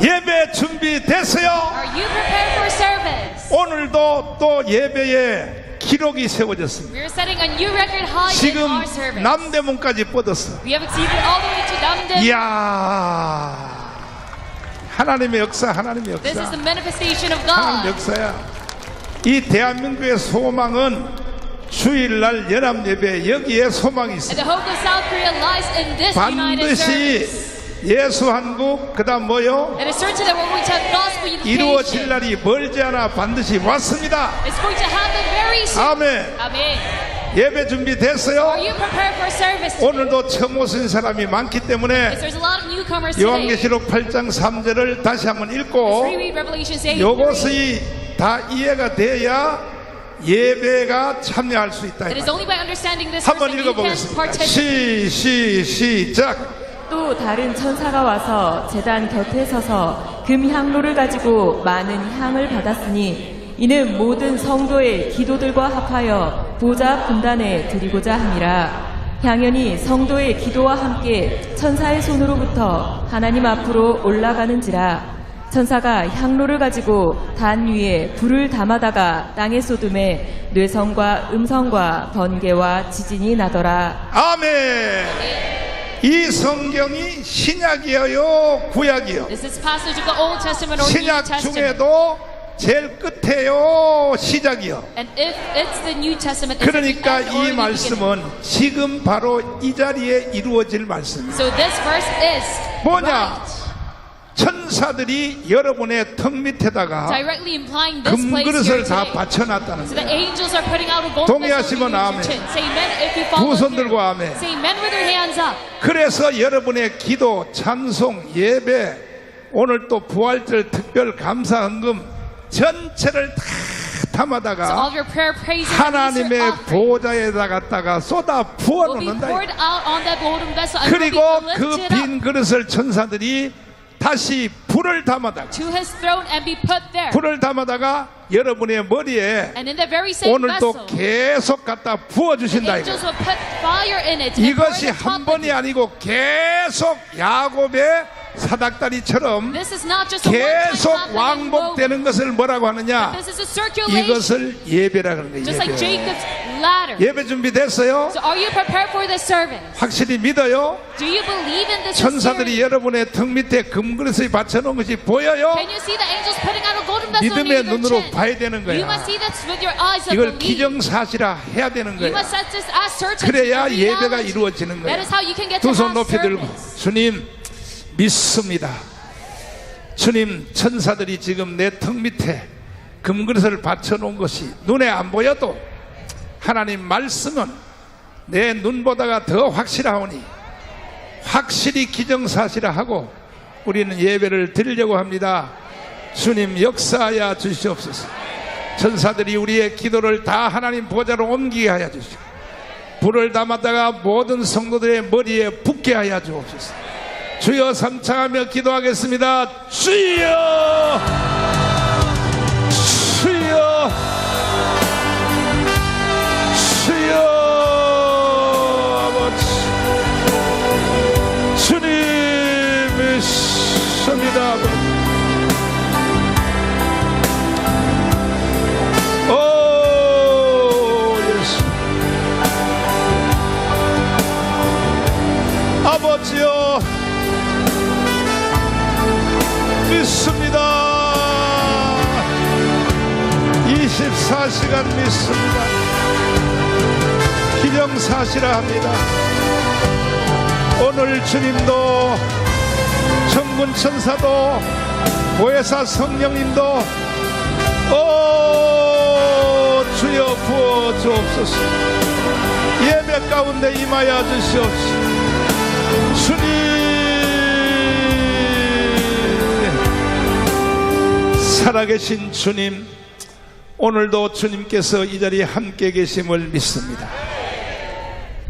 예배 준비됐어요? Are you prepared for service? 오늘도 또 예배에 기록이 세워졌습니다. We are setting a new record high in 지금 our service. 남대문까지 뻗었어. We have exceeded all the way to Namdeb. 이야, 하나님의 역사, 하나님의 This is 역사, the manifestation of 하나님의 God. 역사야. 이 대한민국의 소망은 주일날 연합 예배, 여기에 소망이 And 있어. the hope of South Korea lies in this united 반드시 service. 예수 한국, 그다음 뭐요? It is certain that we're going to have gospel 이루어질 unification. 날이 멀지 않아 반드시 왔습니다. It's going to happen very soon. 아멘. Amen. 예배 준비됐어요? Are you prepared for service today? 오늘도 처음 오신 사람이 많기 Yes, 때문에 there's a lot of newcomers today. 요한계시록 8장 3절을 다시 한번 Let's 읽고 reread Revelation 8. 요것이 다 이해가 돼야 예배가 참여할 수 있다. It is only by understanding this verse 한번 that you can 읽어보겠습니다. participate. 시작. 또 다른 천사가 와서 제단 곁에 서서 금향로를 가지고 많은 향을 받았으니 이는 모든 성도의 기도들과 합하여 보좌 분단에 드리고자 함이라. 향연이 성도의 기도와 함께 천사의 손으로부터 하나님 앞으로 올라가는지라. 천사가 향로를 가지고 단 위에 불을 담아다가 땅에 쏟음에 뇌성과 음성과 번개와 지진이 나더라. 아멘. 이 성경이 신약이에요, 구약이요? Is this passage of the Old Testament or New 신약 Testament? 중에도 제일 끝에요, 시작이요. And if it's the New Testament, it's at the 그러니까 end or 이 the beginning. 말씀은 지금 바로 이 자리에 이루어질 말씀입니다. So this verse is 뭐냐? right, 천사들이 여러분의 턱 밑에다가 directly implying this place 금그릇을 here 다 today. 받쳐놨다는 So the 거예요. angels are putting out a golden 동의하시면 vessel 아멘. in your chin. Say amen if you 두 follow 손 here. 들고 아멘. Say amen with your hands up. 그래서 여러분의 기도, 찬송, 예배, 오늘 또 부활절 특별 감사 헌금 전체를 다 So all 담아다가 of your prayer, praise, and 하나님의 release your offering 보좌에다 갖다가 쏟아 will be 부어놓는다. poured out on that golden vessel and will 그리고 be 그 lifted up 빈 그릇을 천사들이 다시 불을 담아다가 to his throne and be put there. 불을 담아다가 여러분의 머리에 And in the very same 오늘도 vessel, 계속 갖다 부어주신다. angels will put fire in it. and pour 이것이 it 한 on top 번이 of it. 아니고 계속 야곱의 사닥다리처럼 This is not just a one-time 계속 happening moment. 왕복되는 것을 뭐라고 하느냐? This is a circulation, 이것을 예배라 그러는 거예요. just like 예배. Jacob's ladder. 예배 준비됐어요? So are you prepared for this service? 확실히 믿어요? Do you believe in this? 천사들이 sincerely? 여러분의 턱 밑에 금그릇을 받쳐놓은 것이 보여요? Can you see the angels putting out a golden vessel 믿음의 near your 눈으로 chin? 봐야 되는 You 거야. must see this with your eyes of 이걸 belief. 기정사실화 해야 되는 You 거야. must set this as certain. 그래야 to 예배가 reality. 이루어지는 거야. That is how you can get to 두 손 have 높이 들고 service. 주님 믿습니다. 주님, 천사들이 지금 내 턱 밑에 금그릇을 받쳐놓은 것이 눈에 안 보여도 하나님 말씀은 내 눈보다가 더 확실하오니 확실히 기정사실화하고 우리는 예배를 드리려고 합니다. 주님 역사하여 주시옵소서. 천사들이 우리의 기도를 다 하나님 보좌로 옮기게 하여 주시고 불을 담았다가 모든 성도들의 머리에 붓게 하여 주옵소서. 주여 삼창하며 기도하겠습니다. 주여, 주여, 주여, 아버지, 주님 믿습니다. 아버지. 오 예수, 아버지여 믿습니다. 24시간 믿습니다. 기정사실화합니다. 오늘 주님도 천군 천사도 보혜사 성령님도 오 주여 부어 주옵소서. 예배 가운데 임하여 주시옵소서. 주님 살아계신 주님, 오늘도 주님께서 이 자리에 함께 계심을 믿습니다.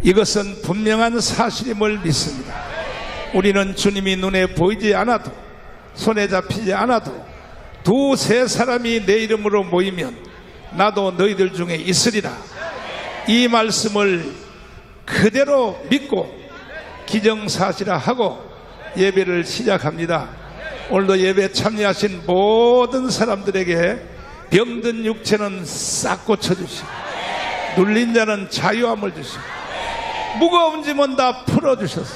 이것은 분명한 사실임을 믿습니다. 우리는 주님이 눈에 보이지 않아도 손에 잡히지 않아도 두세 사람이 내 이름으로 모이면 나도 너희들 중에 있으리라. 이 말씀을 그대로 믿고 기정사실화하고 예배를 시작합니다. 오늘도 예배 참여하신 모든 사람들에게 병든 육체는 싹 고쳐주시고 눌린 자는 자유함을 주시고 무거운 짐은 다 풀어주셔서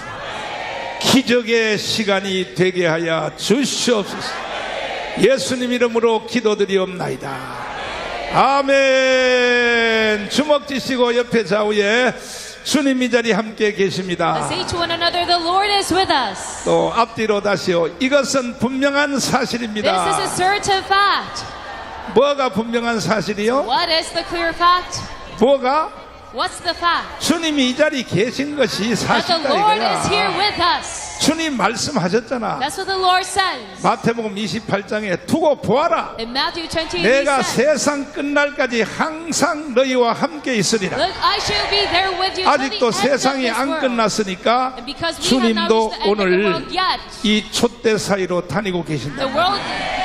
기적의 시간이 되게 하여 주시옵소서. 예수님 이름으로 기도드리옵나이다. 아멘. 주먹 쥐시고 옆에 좌우에 주님 이 자리 함께 계십니다. Let's say to one another, the Lord is with us. 또 앞뒤로 다시요. 이것은 분명한 This is 사실입니다. a certain fact. 뭐가 분명한 사실이요? What is the clear fact? 뭐가? What's the fact? 주님이 이 자리에 계신 것이 That 사실이다 the Lord is here 이거야. with us. 주님 말씀하셨잖아. That's what the Lord says. 마태복음 28장에 두고 보아라. In Matthew 28, he 내가 says, 세상 끝날까지 항상 너희와 함께 있으리라. Look, I shall be there with you till the 아직도 end of 세상이 this 안 world. 끝났으니까 And because we have not 주님도 reached the end of the 오늘 world yet, 이 촛대 사이로 다니고 the 계신다. world,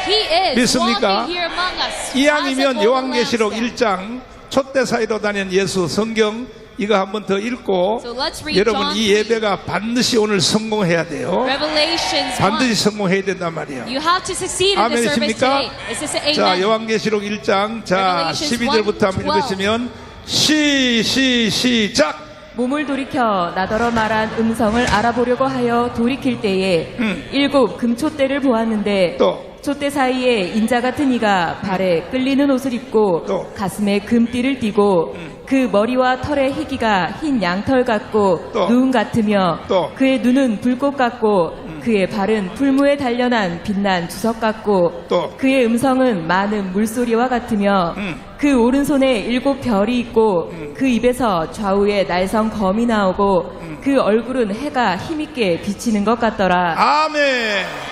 he is 믿습니까? walking here among us. 이왕이면 as a golden 요한계시록 lampstand. 1장 촛대 사이로 다니는 예수 성경 이거 한번 더 읽고 So let's read 여러분 John 이 예배가 반드시 오늘 성공해야 돼요. Revelations 1. 반드시 성공해야 된단 말이에요. You have to succeed in the service 아멘이십니까? today. Is this an 자, amen? 요한계시록 1장 자 Revelations 12절부터 한번 1:12. 읽으시면 시작. 몸을 돌이켜 나더러 말한 음성을 알아보려고 하여 돌이킬 때에 일곱 금촛대를 보았는데 또. 촛대 사이에 인자 같은 이가 발에 끌리는 옷을 입고 또. 가슴에 금띠를 띠고 그 머리와 털의 희기가 흰 양털 같고 또. 누운 같으며 또. 그의 눈은 불꽃 같고 그의 발은 풀무에 단련한 빛난 주석 같고 또. 그의 음성은 많은 물소리와 같으며 그 오른손에 일곱 별이 있고 그 입에서 좌우에 날성 검이 나오고 그 얼굴은 해가 힘있게 비치는 것 같더라. 아멘.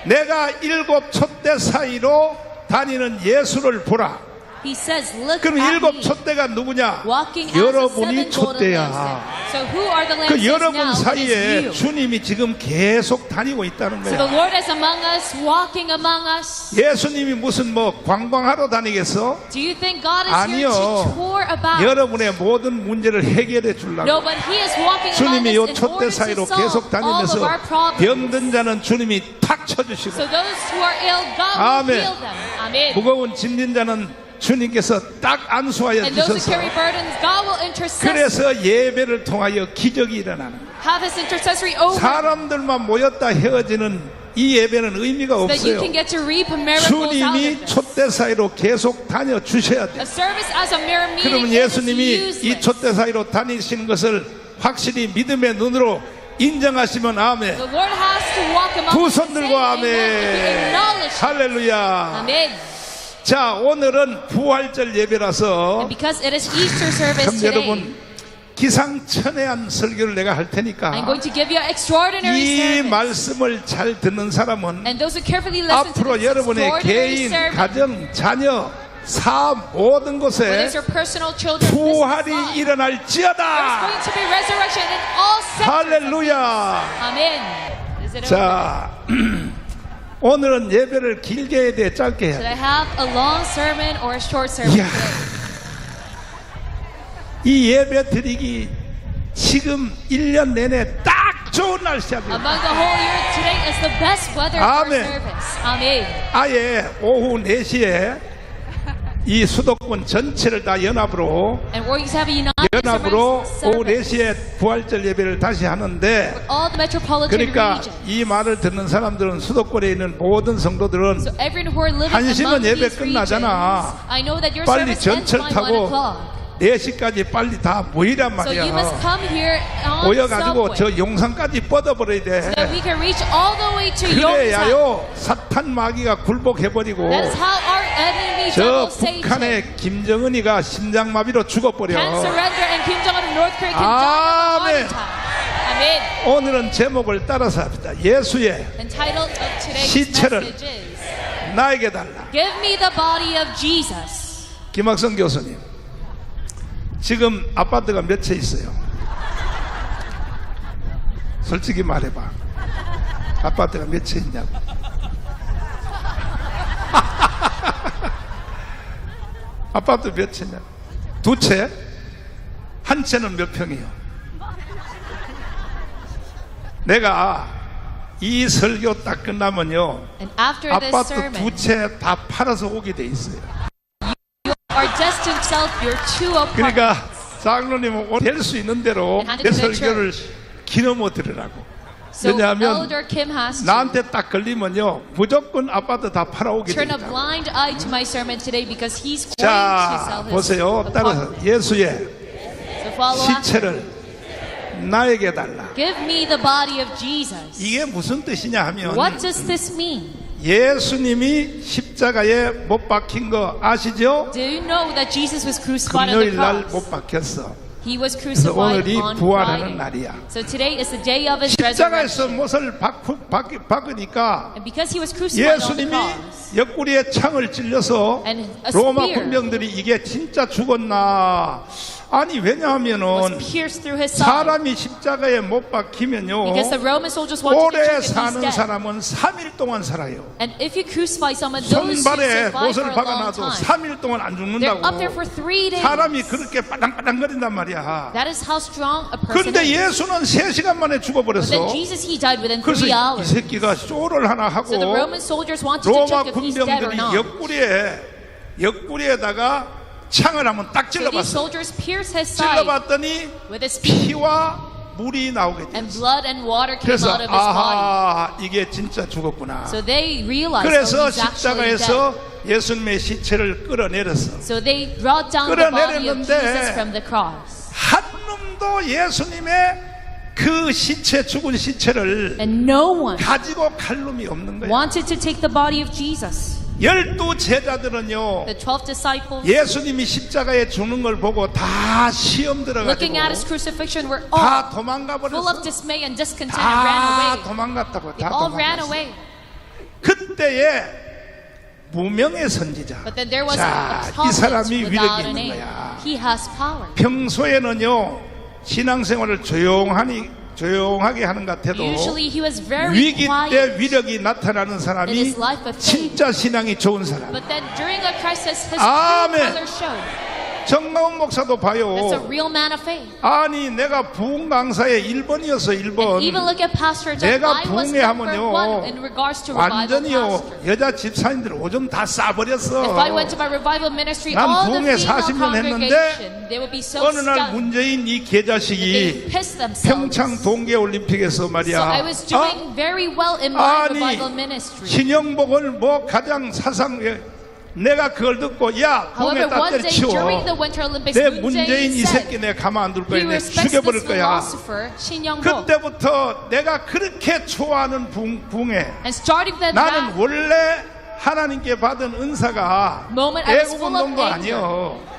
내가 일곱 촛대 사이로 다니는 예수를 보라. He says, look 그럼 at 일곱 me. 촛대가 누구냐? Walking as a 여러분이 seven golden 촛대야. lampstands. So who are the 그 lampstands 여러분 now? It is 사이에 you. 주님이 지금 계속 다니고 있다는 So the 거야. Lord is among us, walking among us. 예수님이 무슨 뭐 관광하러 다니겠어? Do you think God is 아니요. here to tour about? 여러분의 모든 문제를 해결해 주려고. No, but He is walking among 주님이 us 요 in 촛대 order to 사이로 solve 계속 all of 다니면서 our problems. 병든 자는 주님이 탁 쳐주시고 So those who are ill, God 아멘. will heal them. Amen. 무거운 짐진 자는 주님께서 딱 안수하여 And those who 주셔서 carry burdens, God will intercede. 그래서 예배를 통하여 기적이 일어나는 거예요. Have this intercessory over 사람들만 모였다 헤어지는 이 예배는 의미가 that you 없어요. can get to reap miracles out of 주님이 this. 촛대 사이로 계속 다녀 주셔야 돼요. A service as a mere meeting 그러면 is 예수님이 이 useless. 촛대 사이로 다니시는 것을 확실히 믿음의 눈으로 인정하시면 아멘. The Lord has to walk among 두 us 손 and say 들고 amen. If you 아멘. acknowledge it. 할렐루야. Amen. 자, 오늘은 부활절 예배라서 And because it is Easter service 그럼 today, 여러분 기상천외한 설교를 내가 할 I'm 테니까 going to give you an extraordinary 이 service. 말씀을 잘 듣는 사람은 And those who carefully listen to 앞으로 this 여러분의 extraordinary 개인, service, 가정, 자녀, 사업 모든 whether 곳에 it's your personal children, 부활이 business, there's 일어날지어다. going to be resurrection in all sectors. 할렐루야. Amen. Is it over? 자, 오늘은 예배를 길게 해야 돼, 짧게 해야 Should I 돼. have a long sermon or a short sermon 이야, today? 이 예배 드리기 지금 1년 내내 딱 좋은 날씨입니다. Among the whole year, today is the best weather for Amen. service. Amen. 아예 오후 4시에 이 수도권 전체를 다 연합으로 And we're going to have a united 오후 service 4시에 부활절 예배를 다시 하는데 all the metropolitan 그러니까 regions. 이 말을 듣는 사람들은 수도권에 있는 모든 성도들은 So everyone who are living 한시면 among 예배 these regions, 끝나잖아. I know that your 빨리 service ends 전철 by 1 타고 o'clock. 4시까지 빨리 다 모이란 So you must 말이야. come here on 모여가지고 subway 저 용산까지 뻗어버려야 돼. so that we can reach all the way to Yongsan. 그래야요 사탄 마귀가 굴복해버리고 That is how our enemy 저 devil Satan 북한의 김정은이가 심장마비로 죽어버려. can surrender and Kim Jong-un of North Korea can die of a 아멘. heart attack. Amen. 오늘은 제목을 따라서 합니다. 예수의 The title of today's 시체를 message is 나에게 달라. Give me the body of Jesus. 김학성 교수님, 지금 아파트가 몇 채 있어요? 솔직히 말해봐. 아파트가 몇 채 있냐고. 아파트 몇 채냐? 2채? 한 채는 몇 평이요? 내가 이 설교 딱 끝나면요, And after this 아파트 sermon, 두 채 다 팔아서 오게 돼 있어요. are destined to sell your 2 apartments. 그러니까 장로님은 될 수 있는 대로 And hand 내 it to the 설교를 기념어 들으라고. So 왜냐하면 Elder Kim has to 나한테 딱 걸리면요, 무조건 아파트 다 팔아오게 turn a 됩니다. blind eye to my sermon today because he's going to sell 자, his 보세요. 따라서 apartment. 예수의 So follow after. 시체를 나에게 달라. Give me the body of Jesus. 이게 무슨 뜻이냐 하면, What does this mean? 예수님이 십자가에 못 박힌 거 아시죠? Do you know that Jesus was crucified on the 금요일 날 cross? 못 박혔어. He was 그래서 crucified 오늘이 on 부활하는 Friday. 날이야. So today is the day of his 십자가에서 resurrection. 못을 박으니까 And because he was crucified on the 예수님이 cross, 옆구리에 창을 찔려서 And a 로마 spear 군병들이 이게 진짜 죽었나? 아니, was 왜냐하면은 pierced through his side. 사람이 십자가에 못 박히면요, Because the Roman soldiers wanted to 오래 check if he's 사는 dead. 사람은 3일 동안 살아요. And if you crucify someone, those who 손발에 survive for 못을 a long 박아놔도 time, 3일 동안 안 they're up there 죽는다고. for 3 days. 사람이 그렇게 빠당빠당거린단 말이야. That is how strong a person 그런데 is. 예수는 3시간 만에 But then 죽어버렸어. Jesus, he died within 그래서 3 이 hours. 새끼가 쇼를 하나 하고 So the Roman soldiers wanted to 로마 check if he's dead or 군병들이 not. 옆구리에다가 창을 한번 딱 So these 찔러봤어. soldiers pierced his side 찔러봤더니 with a spear, 피와 물이 나오게 and 됐어. blood and water came 그래서 out of his body. 아하, 이게 진짜 죽었구나. So they realized, 그래서 oh, he's actually dead. 십자가에서 예수님의 시체를 끌어내렸어. So they brought down the body of 끌어내렸는데 Jesus from the cross. 한 놈도 예수님의 그 시체, 죽은 시체를 And no one 가지고 갈 놈이 없는 거야. wanted to take the body of Jesus. 12 제자들은요, The 12 disciples, 예수님이 십자가에 죽는 걸 보고 다 시험 looking at his 들어가지고 crucifixion, were 다 all 도망가 full 버렸어. of dismay and discontent and ran 다 away. 도망갔다고. They 다 all ran 도망갔어. away. 그때에 무명의 선지자. But then there was 자, a 이 prophet 사람이 without 위력이 a 있는 name. 거야. He has power. 평소에는요, 신앙생활을 조용하게 하는 것 같아도 Usually he was very 위기 때 quiet. 위력이 나타나는 In 사람이 his life of faith. 진짜 신앙이 좋은 사람. But then during a crisis, his true 아멘. color showed. 정가운 목사도 That's a 봐요. real man of faith. 아니, 내가 부흥 강사의 1번이었어, And 1번. even look at Pastor John. 내가 I was 부흥회 number 하면요, one in regards to revival 완전히요, pastor. 여자 집사님들 오줌 다 싸버렸어. If I went to my revival ministry, 난 all the 부흥회 female 40년 congregation, 했는데 they would be so 어느 날 stunned. 문재인 이 They 개자식이 pissed themselves. 평창 동계올림픽에서 말이야. So I was doing very well in my 아니, revival ministry. 신영복을 뭐 가장 사상에 내가 그걸 듣고, 야, 부흥회 However, one 딱 day during the 때려치워. Winter Olympics, 내 Moon 문재인 Jae-in 이 새끼 said 내가 가만 안 둘 거야. he 내가 respects 죽여버릴 this 거야. philosopher, Shin Young-bo. 그때부터 내가 그렇게 좋아하는 부흥회. And starting then 나는 that 원래 하나님께 받은 은사가 moment, I was full of 애국운동도 anger. 아니요.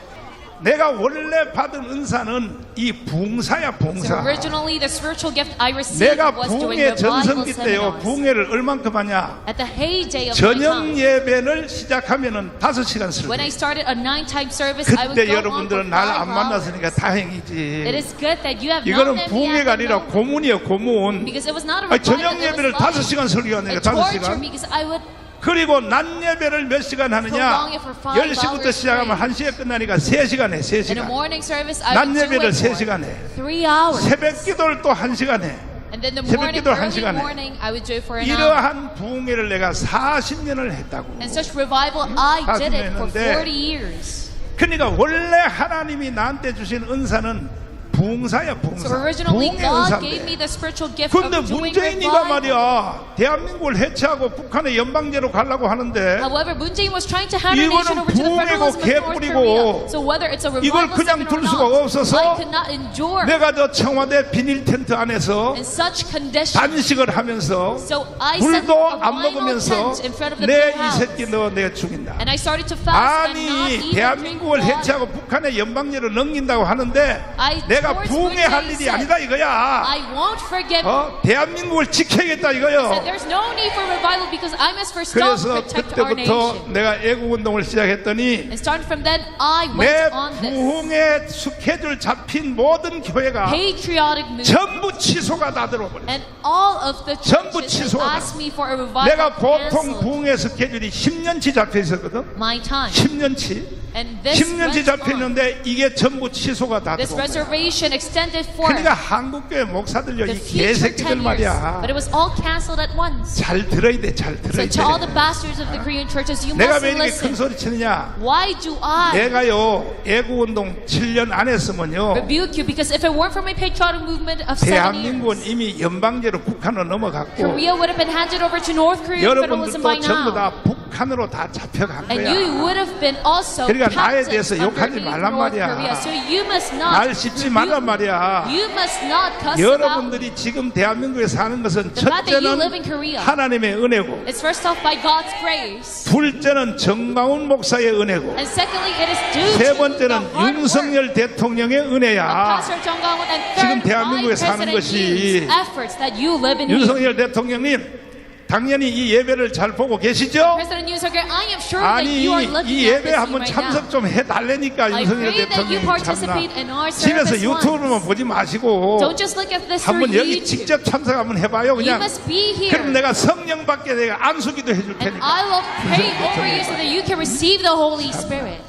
내가 원래 받은 은사는 이 부흥사야, So 부흥사. originally, the spiritual gift I received 내가 was doing 부흥회 revival 전성기 때요, seminars. 부흥회를 얼만큼 하냐. At the heyday of my 저녁 time, 예배를 시작하면은 5시간 when I 설교. started a 9-time service, I would 그때 go on for 여러분들은 날 5 안 만났으니까 hours. It 다행이지. is good that you have not 이거는 met me 부흥회가 at the 아니라 moment. 고문이에요, 고문. Because it was not a 아니, revival, 저녁 it 예배를 was like 5시간 설교하니까 a torture 5시간. because I would 그리고 낮 예배를 몇 시간 하느냐? prolong it for 5 10시부터 hours 시작하면 straight. 1시에 끝나니까 3시간 해, In a 3시간. morning service, I 낮 would do 예배를 it for 3시간 해. 3 hours. 새벽 기도를 또 1시간 해. And then the 새벽 morning, 기도를 한 early 시간 해. morning, I would do it for an hour. 이러한 부흥회를 내가 40년을 했다고. And such revival, I did it for 40 40 years. 그러니까 원래 하나님이 나한테 주신 은사는 부흥사야, So 부흥사. originally, 부흥의 God gave me 은사인데. the spiritual gift 근데 of doing 문재인이가 revival. 말이야, 대한민국을 해체하고 북한의 연방제로 가려고 하는데 However, Moon Jae-in was trying to hand our nation 이거는 over to the 부흥회고 federalism of North 개뿔이고 Korea. So whether it's a 이걸 revival 그냥 seminar or 둘 수가 not, 없어서 I could not endure 내가 저 청와대 비닐 텐트 안에서 in such conditions. 단식을 하면서 So I set 물도 a 안 vinyl 먹으면서 tent in front of the 내 blue 이 house. 새끼 너 내가 죽인다. And I started to fast and not 아니 even drink 대한민국을 water. 해체하고 북한의 연방제로 넘긴다고 하는데 I 내가 towards 부흥회 할 Moon 일이 Jae-in 아니다 이거야. I won't forget. 대한민국을 지켜야겠다 Said 이거요. there's no need for revival because I must first stop 그래서 protect our 그때부터 nation. 내가 애국운동을 시작했더니 And starting from then, I 내 went on this 부흥회 스케줄 잡힌 모든 교회가 patriotic movement. 전부 취소가 다 들어버렸어. And all of the 전부 churches 취소가 asked me for a revival 내가 보통 canceled 부흥회 스케줄이 10년치 잡혀 있었거든. my time. 10년치. And this 10년치 went on. 잡혀있는데 이게 전부 취소가 다 This 들어온 거야. reservation extended for 그러니까 한국교회 목사들요 the 이 future 개새끼들 10 years. 말이야. But it was all canceled at once. 잘 들어야 돼, 잘 So 들어야 to all the 돼. pastors of the Korean churches, you 내가 must 왜 이렇게 큰 listen. 소리 치느냐? Why do I 내가요 애국운동 7년 안 했으면요 rebuke you? Because if it weren't for my patriotic movement of 7 대한민국은 years, 이미 연방제로 북한으로 넘어갔고 Korea would have been handed over to North Korean federalism by 여러분들도 전부 now. 다 북한으로 다 잡혀간 And you 거야. would have been also 그러니까 나에 captive 대해서 욕하지 underneath 말란 North 말이야. Korea. So you must not 날 씹지 말란 말이야. You must not cuss about 여러분들이 지금 대한민국에 사는 것은 the fact that you live in 첫째는 Korea. 하나님의 은혜고 It's first off by God's grace. 둘째는 정광훈 목사의 은혜고 And secondly, it is due 세 to the 번째는 hard work 윤석열 대통령의 of 은혜야. Pastor Jung Gang-hoon. And 지금 third, 대한민국에 by 사는 President 것이 Yoon's efforts that you live in. 윤석열 대통령님 당연히 이 예배를 잘 보고 계시죠? President Yoon Suk-yeol, I am sure that 아니 you are looking 이 at 예배 this 한번 right 참석 now. 좀 해달래니까 I 윤석열 pray that you 대통령이 참나 participate in our 집에서 service 유튜브로만 once. 보지 마시고 Don't just look at this through 한번 여기 YouTube. 직접 참석 한번 해봐요. You 그냥 must be here. 그럼 내가 성령 받게 내가 안수기도 해줄 And 테니까. I will pray over you so that you can receive the Holy Spirit.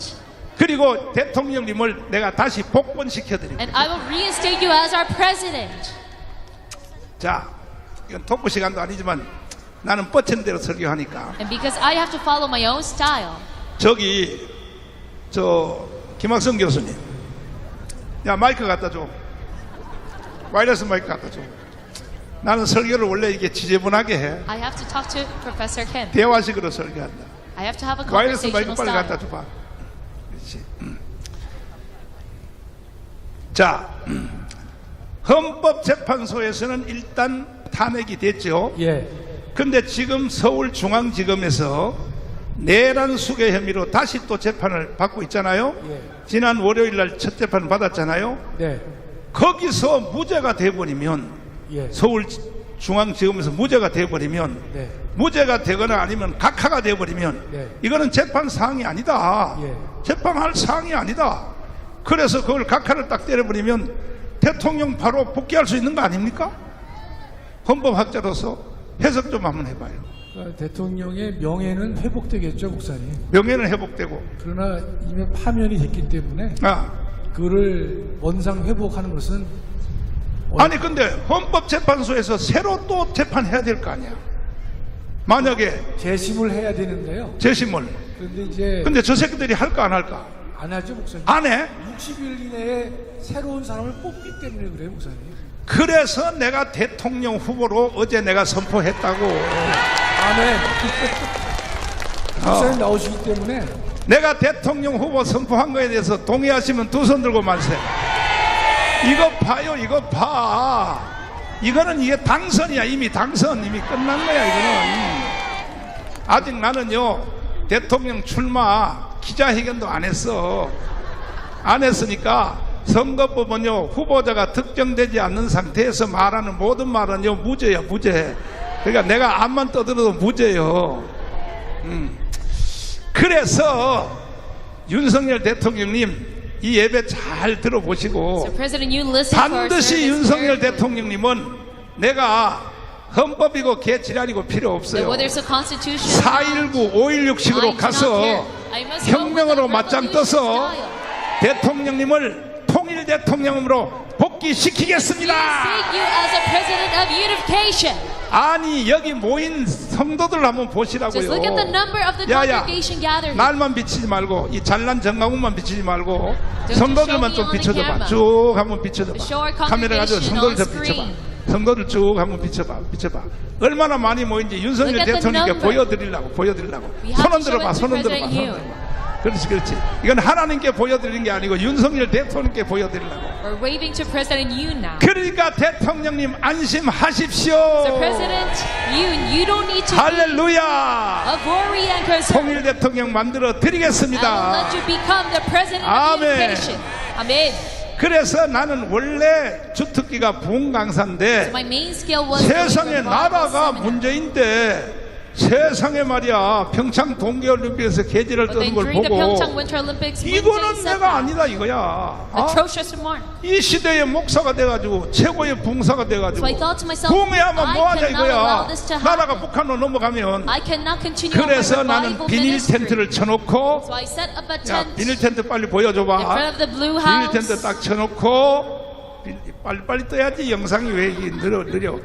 그리고 대통령님을 내가 다시 복권시켜 드립니다. And I will reinstate you as our president. 자, 이건 토프 시간도 아니지만 나는 뻗친 대로 설교하니까 And because I have to follow my own style. 저기 저 김학성 교수님, 야 마이크 갖다 줘. 와이러스 마이크 갖다 줘. 나는 설교를 원래 이게 지저분하게 해. I have to talk to Professor Kim. 대화식으로 설교한다. I have to have a 와이러스 마이크 conversational 빨리 갖다 style. 줘봐. 그렇지. 자, 헌법재판소에서는 일단 탄핵이 됐죠. 예. 근데 지금 서울중앙지검에서 내란 수괴 혐의로 다시 또 재판을 받고 있잖아요. 예. 지난 월요일 날 첫 재판 받았잖아요. 네. 거기서 무죄가 돼버리면 예. 서울중앙지검에서 무죄가 돼버리면 네. 무죄가 되거나 아니면 각하가 돼버리면 네. 이거는 재판 사항이 아니다. 예. 재판할 사항이 아니다. 그래서 그걸 각하를 딱 때려버리면 대통령 바로 복귀할 수 있는 거 아닙니까? 헌법학자로서 해석 좀 한번 해봐요. 그러니까 대통령의 명예는 회복되겠죠, 목사님. 명예는 회복되고 그러나 이미 파면이 됐기 때문에 그를 원상 회복하는 것은 아니 근데 헌법재판소에서 새로 또 재판해야 될 거 아니야. 만약에 재심을 해야 되는데요. 재심을 그런데 이제 근데 저 새끼들이 할까 안 할까? 안 하죠, 목사님. 안 해? 60일 이내에 새로운 사람을 뽑기 때문에 그래요, 목사님. 그래서 내가 대통령 후보로 어제 내가 선포했다고. 아멘. 목사님 나오시기 때문에 내가 대통령 후보 선포한 거에 대해서 동의하시면 두 손 들고 만세. 이거 봐요, 이거 봐. 이거는 이게 당선이야. 이미 당선 이미 끝난 거야. 이거는 아직 나는요 대통령 출마 기자회견도 안 했어. 안 했으니까 선거법은요 후보자가 특정되지 않는 상태에서 말하는 모든 말은요 무죄야, 무죄. 그러니까 내가 앞만 떠들어도 무죄요. 그래서 윤석열 대통령님 이 예배 잘 들어보시고 So President Yoon, listen to our 반드시 service 윤석열 carefully. 대통령님은 내가 헌법이고 개지랄이고 필요 That 없어요. whether it's a constitution, 4.19, 5.16식으로 가서 혁명으로 맞짱 떠서 대통령님을 통일 대통령으로 복귀시키겠습니다. reinstate you as a president of unification. 아니 여기 모인 성도들 한번 보시라고요. Just look at the number of the 야야, congregation gathered here. 날만 비치지 말고 이 잘난 정강훈만 비치지 말고 Don't 성도들만 show 좀 me on the 비춰줘봐. camera. 쭉 한번 비춰줘봐. Show our 카메라 가지고 congregation 성도들 on 좀 비춰봐. screen. 성도들 쭉 한번 비춰봐. 얼마나 많이 모인지 윤석열 Look at the 대통령께 number. 보여드리려고. We have 손 to 흔들어봐. show it to 손 흔들어봐. President Yoon. 그렇지. 이건 하나님께 보여드리는 게 아니고 윤석열 대통령께 보여드리려고. We're waving to President Yoon now. 그러니까 대통령님 안심하십시오. So President Yoon, you don't need to be 할렐루야. of worry and concern. 통일 대통령 만들어 I will 드리겠습니다. let you become the president of 아멘. unification. Amen. 그래서 나는 원래 주특기가 So 부흥강사인데 my main skill was 세상에 the Bible 나라가 seminar. 문제인데 세상에 말이야 평창 동계올림픽에서 계지를 But then 떠는 걸 during the 보고 Pyeongchang Winter Olympics, Moon 이거는 Jae said 내가 that. 아니다 이거야. Atrocious remark. 이 시대의 목사가 돼가지고 최고의 붕사가 돼가지고 So I thought to myself, 붕해하면 뭐하냐 I cannot allow 이거야. this to 나라가 happen. 북한으로 넘어가면 I cannot continue on my 그래서 나는 revival 비닐 ministry. 텐트를 쳐놓고 So I set up a 야 tent 비닐 텐트 빨리 in 보여줘봐. front of the blue 비닐 텐트 house. 딱 쳐놓고 빨리빨리 떠야지. 영상이 왜 이게 느려.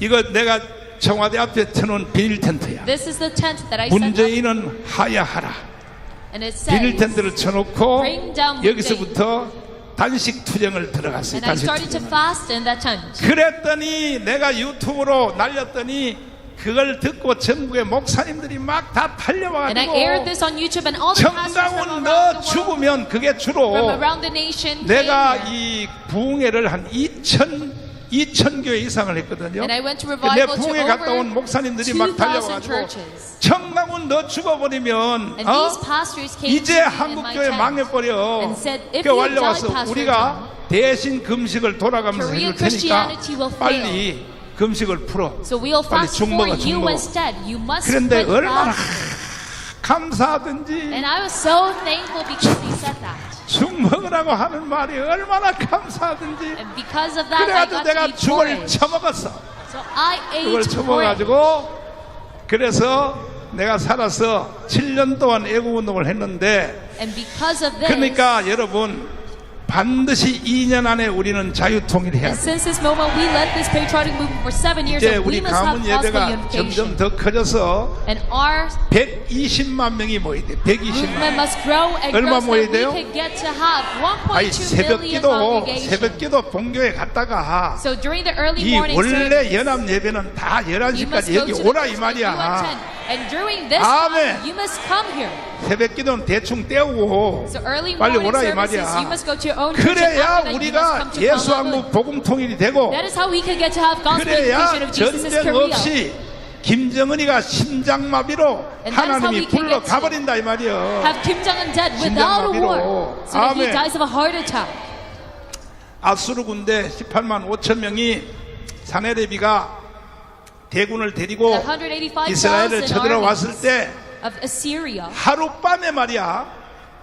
이거 내가 청와대 앞에 쳐놓은 비닐 텐트야. This is the tent that I set up. 문재인은 하야하라. And it 비닐 says, 텐트를 쳐놓고 Bring down 여기서부터 단식 투쟁을 들어갔어요. and I 단식 started to 투쟁. fast in that tent. 그랬더니 내가 유튜브로 날렸더니 그걸 듣고 전국의 목사님들이 막 다 And I aired 달려와가지고 this on YouTube, and all the pastors from 정강훈 around 너 the world, 죽으면 그게 from 주로 around the nation, came 내가 here. 이 부흥회를 한 2천 교회 이상을 했거든요. And I went to 내 revival to 부흥회 갔다 온 over 목사님들이 막 2,000 달려와가지고 churches. 정강훈 너 죽어버리면 And these pastors came 이제 to me in my 한국교회 tent 망해버려. and said, if 그 you 완려 die, 와서 Pastor 우리가 John, 대신 금식을 돌아가면서 Korean 해줄 테니까 Christianity will 빨리 금식을 풀어. So we'll 빨리 fast 죽 for 먹어, 죽 you 먹어. instead. You must 그런데 quit 얼마나 fasting. 감사하든지 And I was so thankful because he said that. 죽 먹으라고 하는 말이 얼마나 감사하든지. And because of that, I 그래가지고 got to 내가 eat 죽을 porridge. 처먹었어. So I 그걸 ate porridge. 처먹어가지고 그래서 내가 살아서 7년 동안 애국운동을 했는데 And because of this, 그러니까 여러분 반드시 2년 안에 우리는 자유통일해야 and 돼. since this moment, we led this patriotic movement for 7 years, 이제 and we 우리 must have 가문 gospel 예배가 unification. 점점 더 커져서 And our 120만 명이 모여야 돼. 120만 movement 명. must grow and 얼마 grow so 모여야 that we 돼요? can get to have 아니 1.2 million congregation. 새벽기도 본교회 갔다가 So during the early 이 morning 원래 service, 연합 예배는 다 you must 11시까지 go 여기 to 오라 이 the church that you 말이야. attend. And during this 아멘. time, you must come here. 새벽기도는 대충 때우고 So early 빨리 morning 오라 이 services, you 말이야. must go to your own church. And 그래야 after that, you must 우리가 come to 예수 Gangneung. 한국 복음 통일이 되고 That is how we can get to have gospel 그래야 unification of Jesus' 전쟁 Korea. 없이 김정은이가 심장마비로 And that is how 하나님이 we can 불러 get to 가버린다 이 말이야. Have Kim Jong-un dead without a war, 심장마비로. so that he 아멘. dies of a heart attack. 아수르 군대 18만 5천 명이 사네레비가 대군을 데리고 185,000 이스라엘을 쳐들어왔을 때 of Assyria 하룻밤에 말이야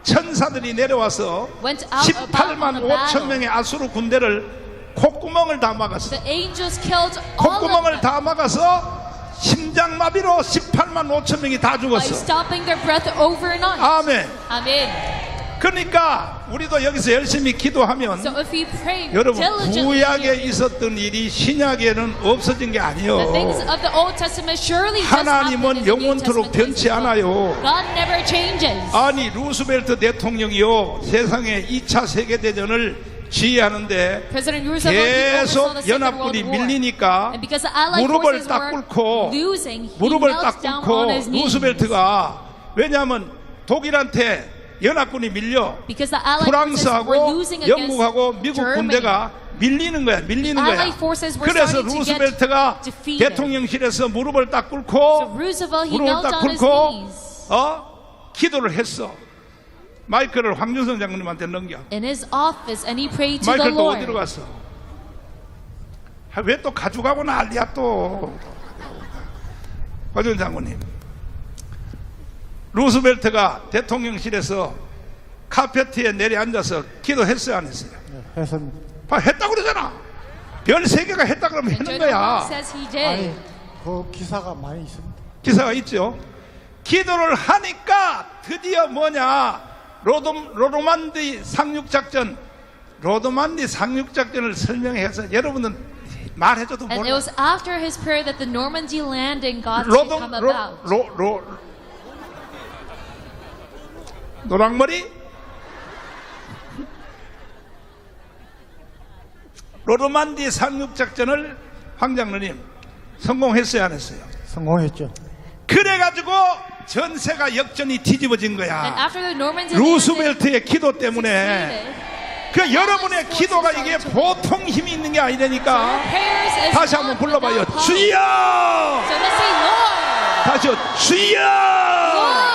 천사들이 내려와서 went out about 18만 the 5천 battle. 명의 아수르 군대를 콧구멍을 다 막았어. The angels killed all of 콧구멍을 them 다 막아서 심장마비로 18만 5천 명이 다 by 죽었어. stopping their breath overnight. 아멘. Amen. 그러니까 우리도 여기서 열심히 기도하면 So if we pray 여러분 diligently, 구약에 있었던 일이 신약에는 없어진 게 the 아니에요. things of the Old Testament surely just happened in 하나님은 the New 영원토록 Testament 변치 as well. 않아요. God never changes. 아니 루스벨트 대통령이요 세상에 2차 세계대전을 지휘하는데 President Roosevelt oversaw 계속 the Second 연합군이 World War. 밀리니까 And because the Allied 무릎을 forces 딱 were 꿇고 losing, he 무릎을 knelt 딱 down 꿇고 on his knees. 루스벨트가 왜냐하면 독일한테 연합군이 밀려 Because the Allied forces were 프랑스하고 losing against 영국하고 미국 Germany. 군대가 밀리는 거야. 밀리는 거야. Allied forces were 그래서 starting to get 루스벨트가 defeated. 대통령실에서 무릎을 딱 So 꿇고 Roosevelt, he 무릎을 knelt 딱 on his 꿇고 knees 기도를 했어. 마이크를 황준성 장군님한테 넘겨. in his office and he prayed to the 마이클 또 Lord. 어디로 갔어? 왜 또 가져가고 난리야 또. 황준성 장군님. 루스벨트가 대통령실에서 카페트에 내려앉아서 기도했어요 안 했어요? 네, 했습니다. 했다고 그러잖아. 별 3개가 했다 그러면 And 하는 General 거야. Moon says he did. 아니, 그 기사가 많이 있습니다. 기사가 있죠. 기도를 하니까 드디어 뭐냐 로도만디 상륙작전 로도만디 상륙작전을 설명해서 여러분은 말해줘도 And it 몰라. was after his prayer that the Normandy landing got to 로도 come about. 노랑머리 로도만디 상륙작전을 황장로님 성공했어요 안 했어요? 성공했죠. 그래가지고 전세가 역전이 뒤집어진 And 거야. after the Normandy landing 루스벨트의 기도 때문에 succeeded, 그 여러분의 기도가 이게 보통 힘이 있는 게 아니라니까. prayers is 다시 not 한번 불러봐요. without power. 주여. So let's say Lord. 다시요. 주여. Lord.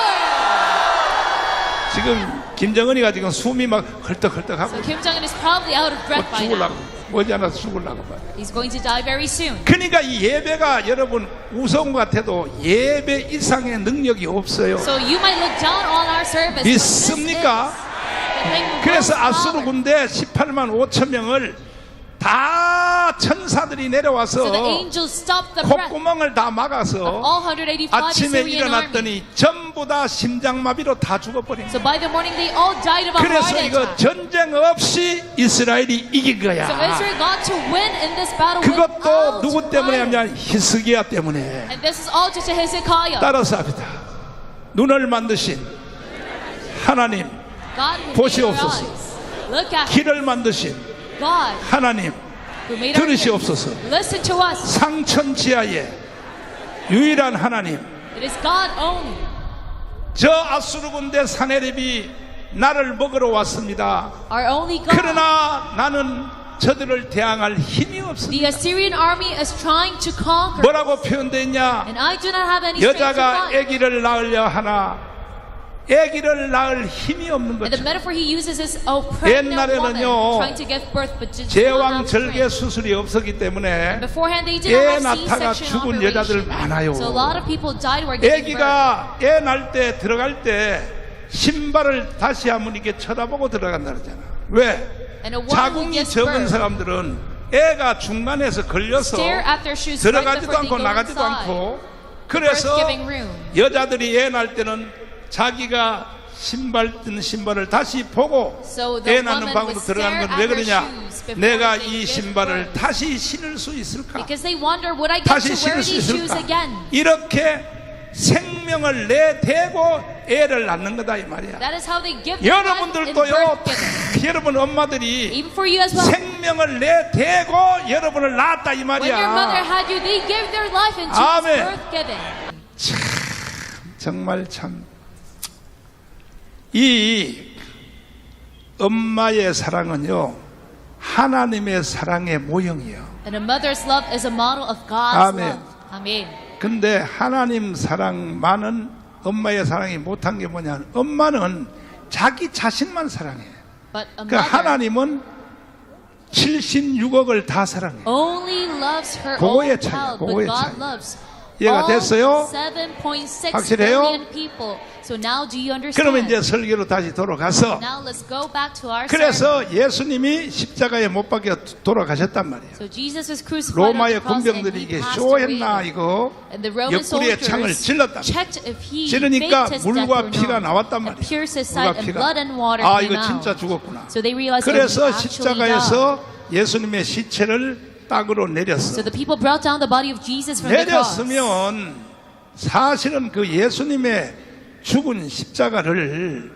지금 김정은이가 지금 숨이 막 헐떡헐떡하고 So Kim Jong-un is probably out of breath by now. 죽으려고. 머지않아서 죽으려고 봐요. He's going to die very soon. 그러니까 이 예배가 여러분 우스운 것 같아도 예배 이상의 능력이 없어요. So you might look down on our service. but this 믿습니까? is the thing with 그래서 most 아수르 power. 군대 18만 5천 명을 다 천사들이 So 내려와서 the angels stopped the breath 콧구멍을 다 of 막아서 all 185 아침에 Assyrian army. 일어났더니 전부 다 심장마비로 다 죽어버린 So 거예요. by the morning they all died of a 그래서 heart 이거 attack. 전쟁 없이 이스라엘이 이긴 거야. So Israel got to win in this battle 그것도 without 누구 때문에 fire. 하냐? 히스기야 때문에. And this is all due to Hezekiah. 따라서 합니다. 눈을 만드신 하나님, God who made our 보시옵소서. eyes. Look at 길을 만드신 God 하나님, who made our ears. 들으시옵소서. Listen to us. 상천지하의 유일한 하나님, It is God only. 저 아수르 군대 사내립이 나를 먹으러 왔습니다. Our only God. 그러나 나는 저들을 대항할 힘이 없습니다. The Assyrian army is trying to conquer. 뭐라고 표현되어 있냐? And I do not have any strength to 여자가 fight. 아기를 낳으려 하나 아기를 낳을 힘이 없는 And the 거죠. metaphor he uses is a pregnant woman 옛날에는요, trying to give birth but just 제왕 절개 수술이 없었기 때문에 beforehand they did 애 not have 낳다가 C-section 죽은 여자들 operation. 많아요. So a lot of people died while giving birth. 아기가 애 낳을 때 들어갈 때 신발을 다시 한번 이렇게 쳐다보고 들어간다 그러잖아. 왜? And a woman who 자궁이 gives 적은 birth 사람들은 애가 중간에서 걸려서 stare at their shoes right 들어가지도 before they 않고 go 나가지도 inside. 않고 그래서 birth-giving room. 여자들이 애 낳을 때는 자기가 신발 뜬 신발을 다시 보고 So the 애 낳는 woman 방으로 would 들어가는 stare 건 왜 at their 그러냐? shoes before 내가 they 이 give 신발을 birth. 다시 신을 수 있을까? Because they wonder, would I get 다시 to wear 신을 수 these shoes 있을까? again? 이렇게 생명을 내대고 애를 낳는 거다 이 말이야. That is how they give their life in 여러분들도요, birth-giving. 여러분 엄마들이 Even for you as well. 생명을 내대고 여러분을 낳았다 이 When your mother 말이야. had you, they gave their life into 아멘. birth-giving. 정말 참 이 엄마의 사랑은요 하나님의 사랑의 모형이에요. And a mother's love is a model of God's 아멘. love. Amen. 근데 하나님 사랑만은 엄마의 사랑이 못한 게 뭐냐? 엄마는 자기 자신만 사랑해. But a 그 mother 하나님은 76억을 다 사랑해. only loves her 그거의 own 차이야, child, but 그거의 God 차이. loves 이해가 all 됐어요? 7.6 확실해요? billion people. So now do you understand? 그러면 이제 설교로 다시 돌아가서 Now let's go back to our sermon. 그래서 예수님이 십자가에 못 박혀 돌아가셨단 말이에요. So Jesus was crucified on 로마의 the cross and 군병들이 he 이게 passed away. 쇼했나 이거 And the Roman 옆구리에 창을 soldiers 찔렀다. checked if he 찌르니까 faked his 물과 death or 피가 not. 나왔단 And 말이에요. pierced his 물과 side and 피가. blood and water 아 came 이거 진짜 out. 죽었구나. So they realized that 그래서 he actually died. 십자가에서 예수님의 시체를 땅으로 내렸어. So the people brought down the body of Jesus from the cross. 내렸으면 사실은 그 예수님의 죽은 십자가를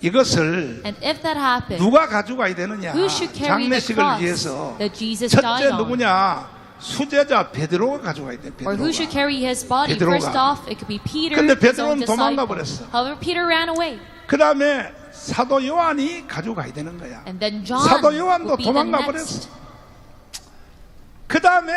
이것을 And if that happened, 누가 가져가야 되느냐? who should carry the 장례식을 cross 위해서 that Jesus died 첫째 on? 누구냐? 수제자 베드로가 가져가야 돼. Or who should 베드로가. carry his body? 베드로가. First off, it could be Peter, 근데 his own 베드로는 도망가 disciple. 버렸어. However, Peter ran away. 그 다음에 사도 요한이 가져가야 되는 거야. And then John 사도 요한도 would be the 도망가 next 버렸어. 그 다음에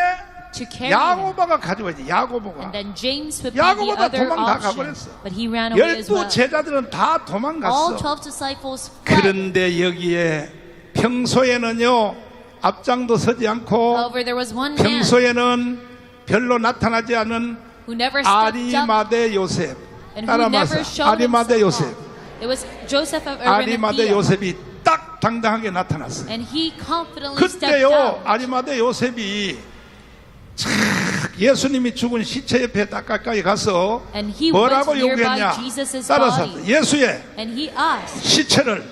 to carry him. 야고보가 가져가야지. 야고보가. And then James would be the 야고보도 other 도망 다 option. 가버렸어. But he ran away as well. 12 제자들은 다 All 도망갔어. 12 disciples fled. 그런데 여기에 평소에는요 앞장도 서지 않고 However, there was one man 평소에는 별로 나타나지 않은 who never stepped up 아리마대 요셉 and who never 따라마사 showed 아리마대 himself 요셉 off. It was Joseph of 아리마대 Arimathea. 요셉이 딱 당당하게 나타났어요. And he confidently stepped 그때요 out. 아리마대 요셉이 참 예수님이 죽은 시체 옆에 딱 가까이 가서 And he 뭐라고 went nearby 요구했냐? Jesus' 따라서 body. 예수의 And he asked, 시체를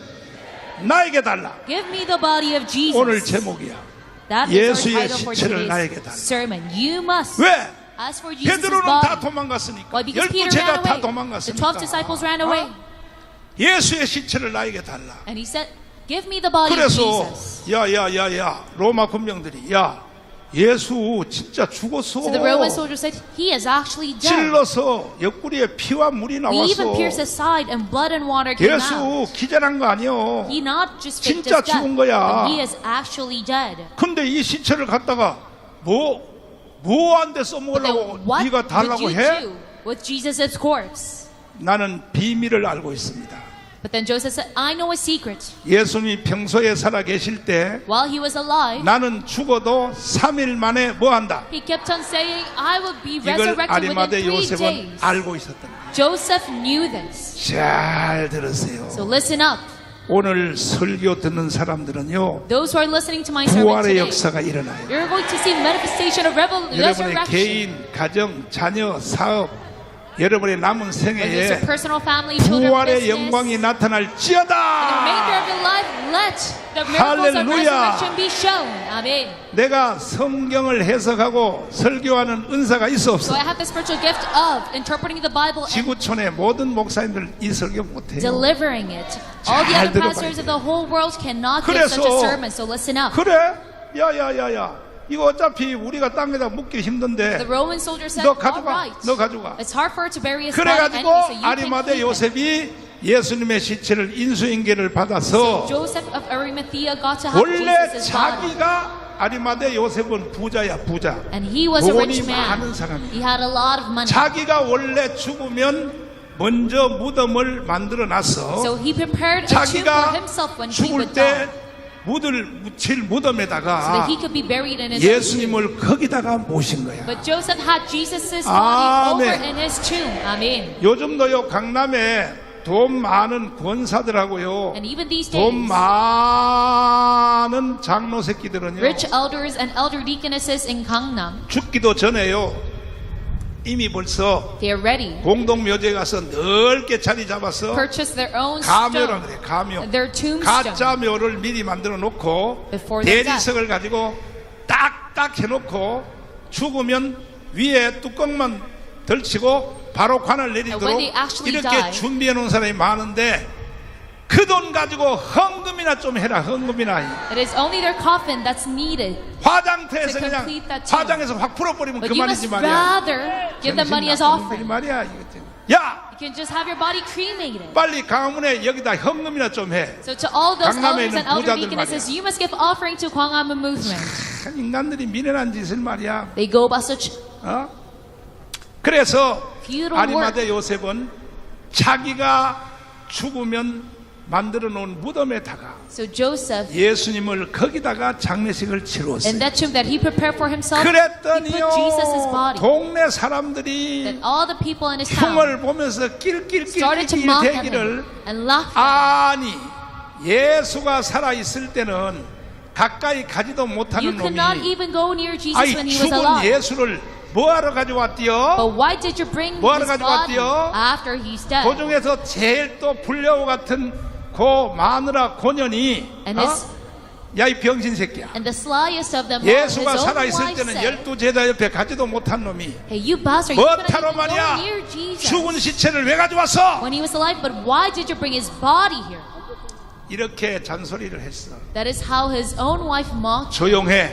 나에게 달라. give me the body of Jesus. 오늘 제목이야. That is our 예수의 title for 시체를 나에게 today's 달라. sermon. You must. 왜? As for Jesus' 베드로는 다 body. 도망갔으니까. Why? Because 12 Peter 제자 ran 다 away. The 12 도망갔으니까. disciples ran away. 예수의 시체를 나에게 달라. And he said, give me the body of 그래서 Jesus. 야야야야 로마 군병들이 야 예수 진짜 죽었어. So the Roman soldier said, he is actually dead. 찔러서 옆구리에 피와 물이 We even 나왔어. pierced his side and blood and water came out. 예수 기절한 거 아니요. He not just faked 진짜 his death, 죽은 거야. but he is actually dead. 근데 이 시체를 갖다가 뭐 안 돼 But 써먹으려고 then what 네가 would 달라고 you 해? do with Jesus' corpse? 나는 비밀을 알고 있습니다. But then Joseph said, I know a secret. 예수님이 평소에 살아 계실 때 While he was alive, 나는 죽어도 3일 만에 뭐 한다? he kept on saying, I will be 이걸 resurrected within 아리마대 3 요셉은 days. 알고 있었던 거예요. Joseph knew this. 잘 들으세요. So listen up. 오늘 설교 듣는 사람들은요, Those who are listening to my sermon 부활의 today, 역사가 일어나요. you're going to see manifestation of 여러분의 resurrection. 개인, 가정, 자녀, 사업, 여러분의 남은 Whether it's 생애에 your personal family, children, 부활의 business, 영광이 the remainder 나타날지어다. of your life, let the miracles of 할렐루야. resurrection be shown. Amen. 내가 성경을 해석하고 설교하는 은사가 있어 So 없어? I have the spiritual gift of interpreting the Bible and 지구촌의 모든 목사님들 이 설교 못해요. delivering it. All the 잘 other 들어봐야 pastors 돼. of the whole world cannot give 그래서 such a sermon. So listen up. 그래? 야야야야, 이거 어차피 우리가 땅에다 묻기 힘든데 The Roman soldier said, 너 all 가져가, right. 너 가져가. It's hard for her to bury his body 그래가지고 anyway, so you can 아리마대 keep it. 요셉이 예수님의 시체를 인수인계를 받아서 Joseph of Arimathea got to have 원래 Jesus' body. 자기가 아리마대 요셉은 부자야, 부자. And he was a rich 돈이 많은 man. 사람이야. He had a lot of money. 자기가 원래 죽으면 먼저 무덤을 만들어 놨어. So he prepared a tomb for 자기가 himself when he 죽을 would die. 때 묻을 묻힐 So 무덤에다가 that he could be buried in his own tomb. 예수님을 거기다가 모신 거야. But Joseph had Jesus' body over 아멘. in his tomb. Amen. 요즘도요, 강남에 돈 많은 권사들하고요, And even these 돈 days, 많은 장로 새끼들은요, rich elders and elder deaconesses in Gangnam, 죽기도 전에요, 이미 벌써 they are ready. 공동묘지에 가서 넓게 자리 잡아서 Purchase their own 가묘라 stone, 그래, 가묘. their tombstone. 가짜 묘를 미리 만들어 놓고 Before their 대리석을 가지고 딱딱 해놓고 죽으면 위에 뚜껑만 덜치고 바로 관을 내리도록 And when they actually 이렇게 die, 준비해 놓은 사람이 많은데 그 돈 가지고 헌금이나 좀 해라. 헌금이나. It is only their coffin that's needed. 화장터에서 To 그냥 complete that tomb. 화장해서 확 풀어버리면 But you 그만이지 must 말이야. rather give them money as offering. 말이야. 이거. 야, You can just have your body cremated. 빨리 강화문에 여기다 헌금이나 좀 해. So to all those 강남에 elders 있는 and elder 부자들 deaconesses, 말이야. you must give offering to Gwangamun movement. 참 인간들이 미련한 짓을 말이야. They go about such 어? 그래서 futile 아리마대 work. 요셉은 자기가 죽으면 만들어 놓은 무덤에다가 So Joseph, 예수님을 거기다가 장례식을 in 치렀어요. that tomb that he prepared for himself, he 그랬더니요, put Jesus' body. 동네 사람들이 That all the people in his town 흉을 보면서 started to 낄낄낄낄 mock at 대기를 him and laugh at him. 아니 예수가 살아 있을 때는 가까이 가지도 못하는 You could not 놈이 even go near Jesus 아이 when he was 죽은 alive. 예수를 뭐하러 가져왔디요? But why did you bring 뭐하러 his body 가져왔디요? after he's dead? 그 중에서 제일 또 불려우 같은 그 마누라 고년이 And his 야 이 병신 새끼야, and the slyest of them all, his 예수가 own 살아있을 wife 때는 said, 12제자 옆에 가지도 못한 놈이 Hey, you bastard, you couldn't 뭐타로 even go 말이야 near Jesus 죽은 시체를 왜 가져왔어? when he was alive, but why did you bring his body here? 이렇게 잔소리를 했어. That is how his own wife mocked. 조용해.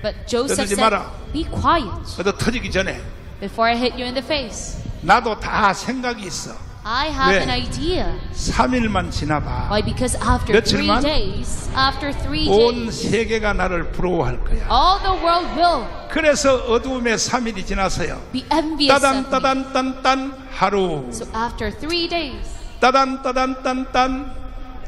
But Joseph 떠들지 said, 마라. be quiet 그래도 터지기 전에 before I hit you in the face. 나도 다 생각이 있어. I have 왜? an idea. 3일만 지나봐. Why? Because after 3 며칠만? days, after 3 온 days, 세계가 나를 부러워할 거야. all the world will 그래서 어두움의 3일이 지났어요. be envious of me. 따단따단딴딴 하루, So after 3 days, 따단따단딴딴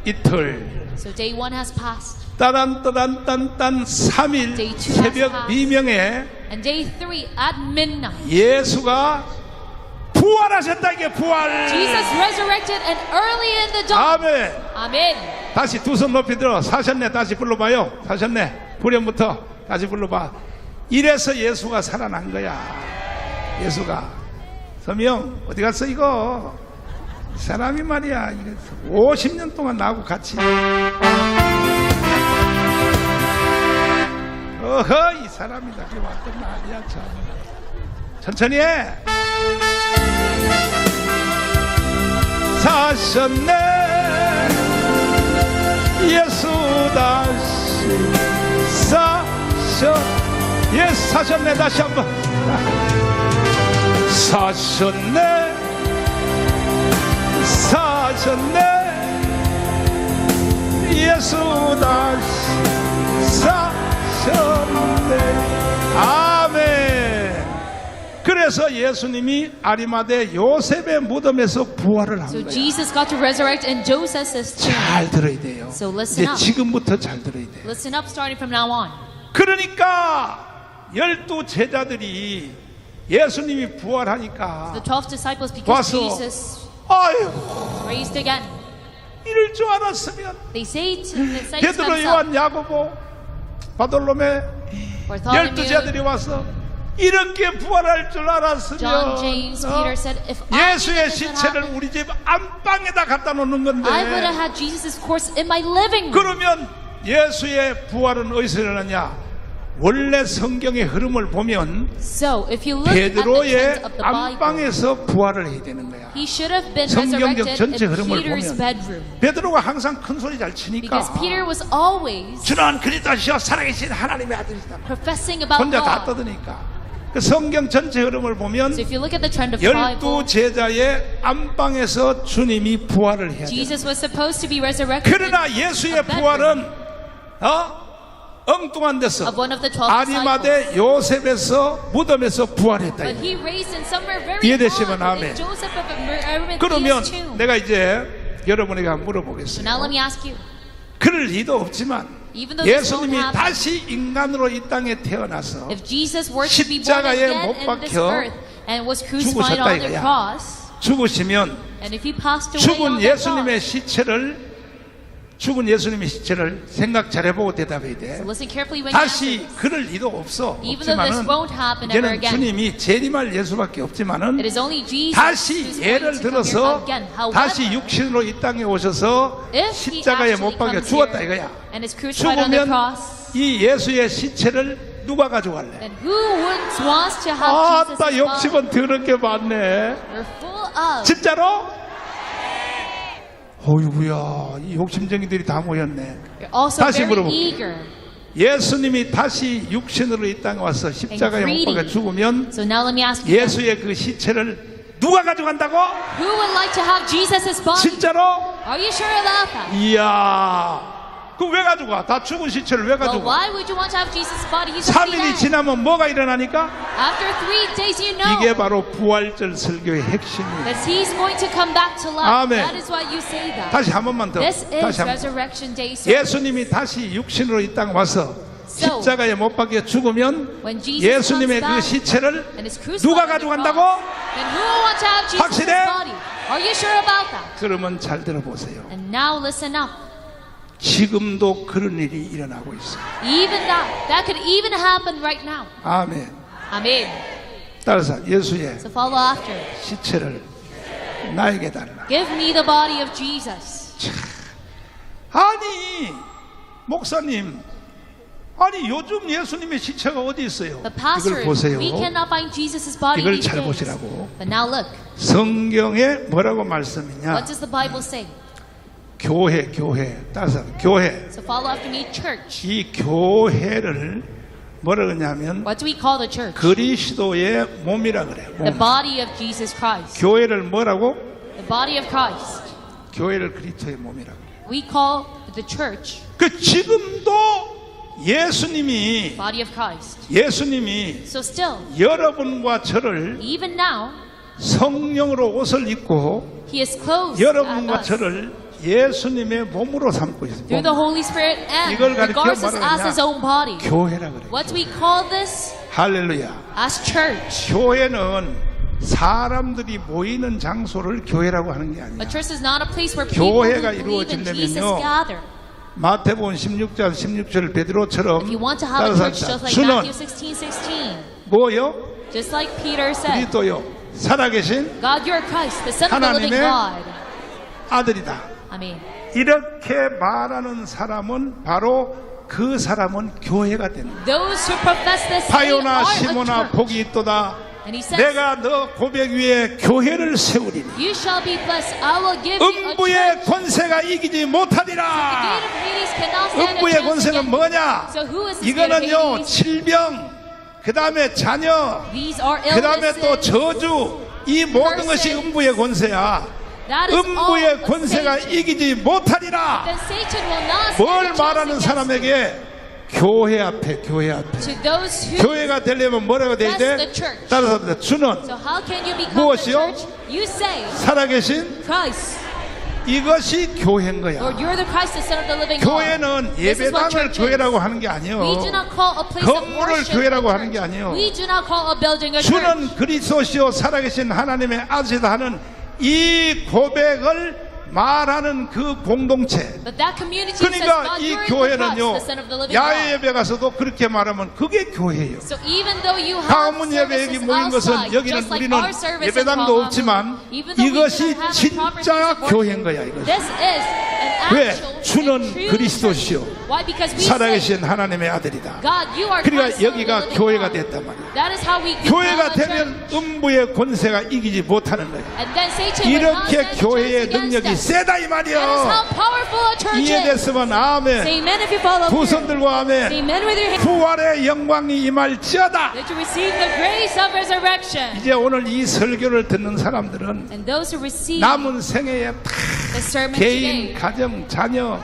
이틀, so day 1 has passed, 따단따단딴딴 3일 Day 2 has 새벽 passed. 미명에 and day 3 at midnight, 예수가 부활하셨다. 이게 부활. Jesus resurrected and early in the dawn. 아멘. Amen. 다시 두 손 높이 들어. 사셨네. 다시 불러봐요. 사셨네. 불현부터 다시 불러봐. 이래서 예수가 살아난 거야. 예수가. 서명 어디 갔어 이거? 사람이 말이야. 50년 동안 나하고 같이. 어허 이 사람이다. 그게 왔던 말이야 참. 천천히 해. 사셨네 예수 다시 예수 사셨네. 다시 한번 사셨네 예수 다시 사셨네. 아멘. 그래 그래서 예수님이 아리마대 요셉의 무덤에서 부활을 한 So 거야. Jesus got to resurrect in Joseph's tomb. 잘 들어야 돼요. So listen 이제 up. 지금부터 잘 들어야 돼요. Listen up starting from now on. 그러니까 12 제자들이 예수님이 부활하니까 The 12 disciples, because 와서 Jesus 아이고 raised again, 이럴 줄 알았으면 they say to themselves, 베드로, 요한, 야고보, 바돌로메 12 제자들이 와서 이렇게 부활할 줄 알았으면 John, James, Peter said, if I knew 예수의 this would 시체를 happen, 우리 집 안방에다 갖다 놓는 건데 I would have had Jesus' corpse in my living room. 그러면 예수의 부활은 어디서 일어나냐? 원래 성경의 흐름을 보면 So, if you look at the 베드로의 trends of the Bible, 안방에서 부활을 해야 되는 거야. he should have been 성경적 resurrected 전체 in 흐름을 Peter's 보면 bedroom. 베드로가 항상 큰 소리 잘 치니까 Because Peter was always 주는 그리스도시여 살아계신 하나님의 아들이다. professing about 혼자 다 God. 떠드니까. 그 성경 전체 흐름을 보면 So if you look at the trend of the Bible, 12 제자의 안방에서 주님이 부활을 해야 돼. Jesus was supposed to be resurrected 그러나 in 예수의 a bedroom 부활은 엉뚱한 데서 of one of the 12 disciples. 아리마대 요셉에서 무덤에서 부활했다. But he raised in somewhere very 이해되시면 odd 아멘. in Joseph of Arimathea's 그러면 tomb. 내가 이제 여러분에게 한번 So now 물어보겠어요. let me ask you, 그럴 리도 없지만 even though this won't 예수님이 happen, 다시 인간으로 이 땅에 태어나서 if Jesus were to be born 십자가에 again 못 in this 박혀 earth and was crucified 죽으셨다 on the 이거야. cross, 죽으시면 and if he passed away 죽은 on the 예수님의 cross, 시체를 생각 잘 해보고 대답해야 돼. so listen carefully when you answer 다시 this. 그럴 리도 없어. Even though this 없지만은 won't happen ever 이제는 again, 주님이 재림할 예수밖에 없지만은 it is only Jesus 다시 who's going 예를 to come here 들어서 again. 다시 However, 육신으로 이 땅에 오셔서 if he 십자가에 actually 못 박혀 comes 죽었다 here 이거야. and is crucified on the 죽으면 cross, 이 예수의 시체를 누가 가져갈래? then who wouldn't want to have Jesus' 아따 body? 욕심은 더럽게 많네. You're full of. 진짜로? 어이구야 이 욕심쟁이들이 다 모였네. You're also 다시 very 물어볼게요. eager. 예수님이 다시 육신으로 이 땅에 와서 십자가에 못 greedy. 박혀 죽으면 So now let me ask you, 예수의 그 시체를 누가 가져간다고? who would like to have Jesus' body? 진짜로? Are you sure about that? 이야 그 왜 가져가? 다 죽은 시체를 왜 Well, 가져가? why would you want to have Jesus' body? He's already 3일이 dead. 지나면 뭐가 일어나니까? After 3 days, you know 이게 바로 부활절 설교의 핵심이에요. that he's going to come back to life. 아멘. That is why you say that. 다시 한 번만 더. This is 다시 한 번. Resurrection Day service. 예수님이 다시 육신으로 이 땅 와서 So, 십자가에 못 박혀 죽으면 when Jesus 예수님의 comes 그 back 시체를 and is crucified 누가 on the 가져간다고? cross, then who will want to have Jesus' 확실해? body? Are you sure about that? 그러면 잘 들어보세요. And now listen up. 지금도 그런 일이 일어나고 있어요. Even that could even happen right now. 아멘. Amen. 따라서 예수의 So follow after. 시체를 나에게 달라. Give me the body of Jesus. 아니 목사님 아니 요즘 예수님의 시체가 어디 있어요? But pastor, 이걸 보세요. we cannot find Jesus' body 이걸 these 잘 days. 보시라고. But now look, 성경에 뭐라고 말씀이냐? what does the Bible say? 교회 따라서 교회 So follow after me, church. 이 교회를 뭐라 그러냐면 What do we call the church? 그리스도의 몸이라 그래. The 몸. body of Jesus Christ. 교회를 뭐라고? The body of Christ. 교회를 그리스도의 몸이라고. We call the church 그 지금도 예수님이 예수님이 So still, 여러분과 저를 even now, 성령으로 옷을 입고 He is clothed 여러분과 us 저를 예수님의 몸으로 삼고 through the 있습니다. Holy Spirit and 이걸 가리켜 regards us 말하느냐? as His own body. 교회라 그래. What do we call this? 할렐루야. As church. 교회는 사람들이 모이는 장소를 교회라고 하는 게 A 아니야. church is not a place where people 교회가 who believe in Jesus 이루어지려면요. gather. 마태복음 16장 16절 베드로처럼 If you want to have a church just like 주는 Matthew 16:16, 뭐요? just like Peter said, 그리스도요 살아계신 God, you are Christ, the Son of the living 하나님의 God. 아들이다. Amen. 이렇게 말하는 사람은 바로 그 사람은 교회가 되는 거야. Those who profess this they 바요나 are a 시모나 church. 복이 있도다. And he says, 내가 너 고백 위에 교회를 세우리니 you shall be blessed. I will give you a 음부의 church. 권세가 이기지 The 못하리라. gate of Hades cannot stand 음부의 against 권세는 it. 뭐냐? So who is this gate of 이거는요 Hades? 질병, 그 다음에 자녀, These are 그 다음에 또 illnesses. 저주, 이 모든 것이 음부의 권세야. That is all 음부의 of 권세가 Satan. 이기지 못하리라. Then Satan will not stand 뭘 a chance 말하는 against you. 사람에게 교회 앞에 To those who 교회가 되려면 뭐라고 돼야 That's 돼? the church. 따라서 합니다. 주는 So how can you become 무엇이요? the church? You say 살아계신 Christ, 이것이 교회인 거야. or you're the Christ, the Son of the living God. 교회는 This is what 예배당을 church is. 교회라고 하는 게 아니에요. We do not call a place of 건물을 worship 교회라고 a 하는 게 church. 아니에요. We do not call a building a church. 주는 그리스도시요 살아계신 하나님의 아들이다 하는 이 고백을 말하는 그 공동체. But that community says 그러니까 God, 이 you're the Christ, 교회는요 the Son of the living 야외 God. 예배 가서도 그렇게 말하면 그게 교회예요. So even though you have 가문 예배 여기 services 모인 것은 outside, 여기는 just like 우리는 our service in 예배당도 Kawamu, 없지만 even though we do 이것이 not have a proper 진짜 place of 교회인 worship, 거야 이것이. this is an 왜? actual 주는 and true 그리스도시요 church. Why? Because we say, 살아계신 하나님의 아들이다. God, you are 그러니까 Christ, 여기가 the living 교회가 God. 됐단 말이야. That is how we become 교회가 a 되면 church. 음부의 권세가 이기지 못하는 거야. And then Satan will not 이렇게 stand 교회의 against 능력이 us. 세다 이 That is 말이야. how powerful a church is. 이해됐으면 Say 아멘. amen if you follow 두 me. 손 들고 Say 아멘. amen with your hands. 부활의 영광이 임할지어다. That you receive the grace of resurrection. 이제 오늘 이 설교를 듣는 사람들은 And those who receive 남은 생애에 the sermon 개인, today, 가정, 자녀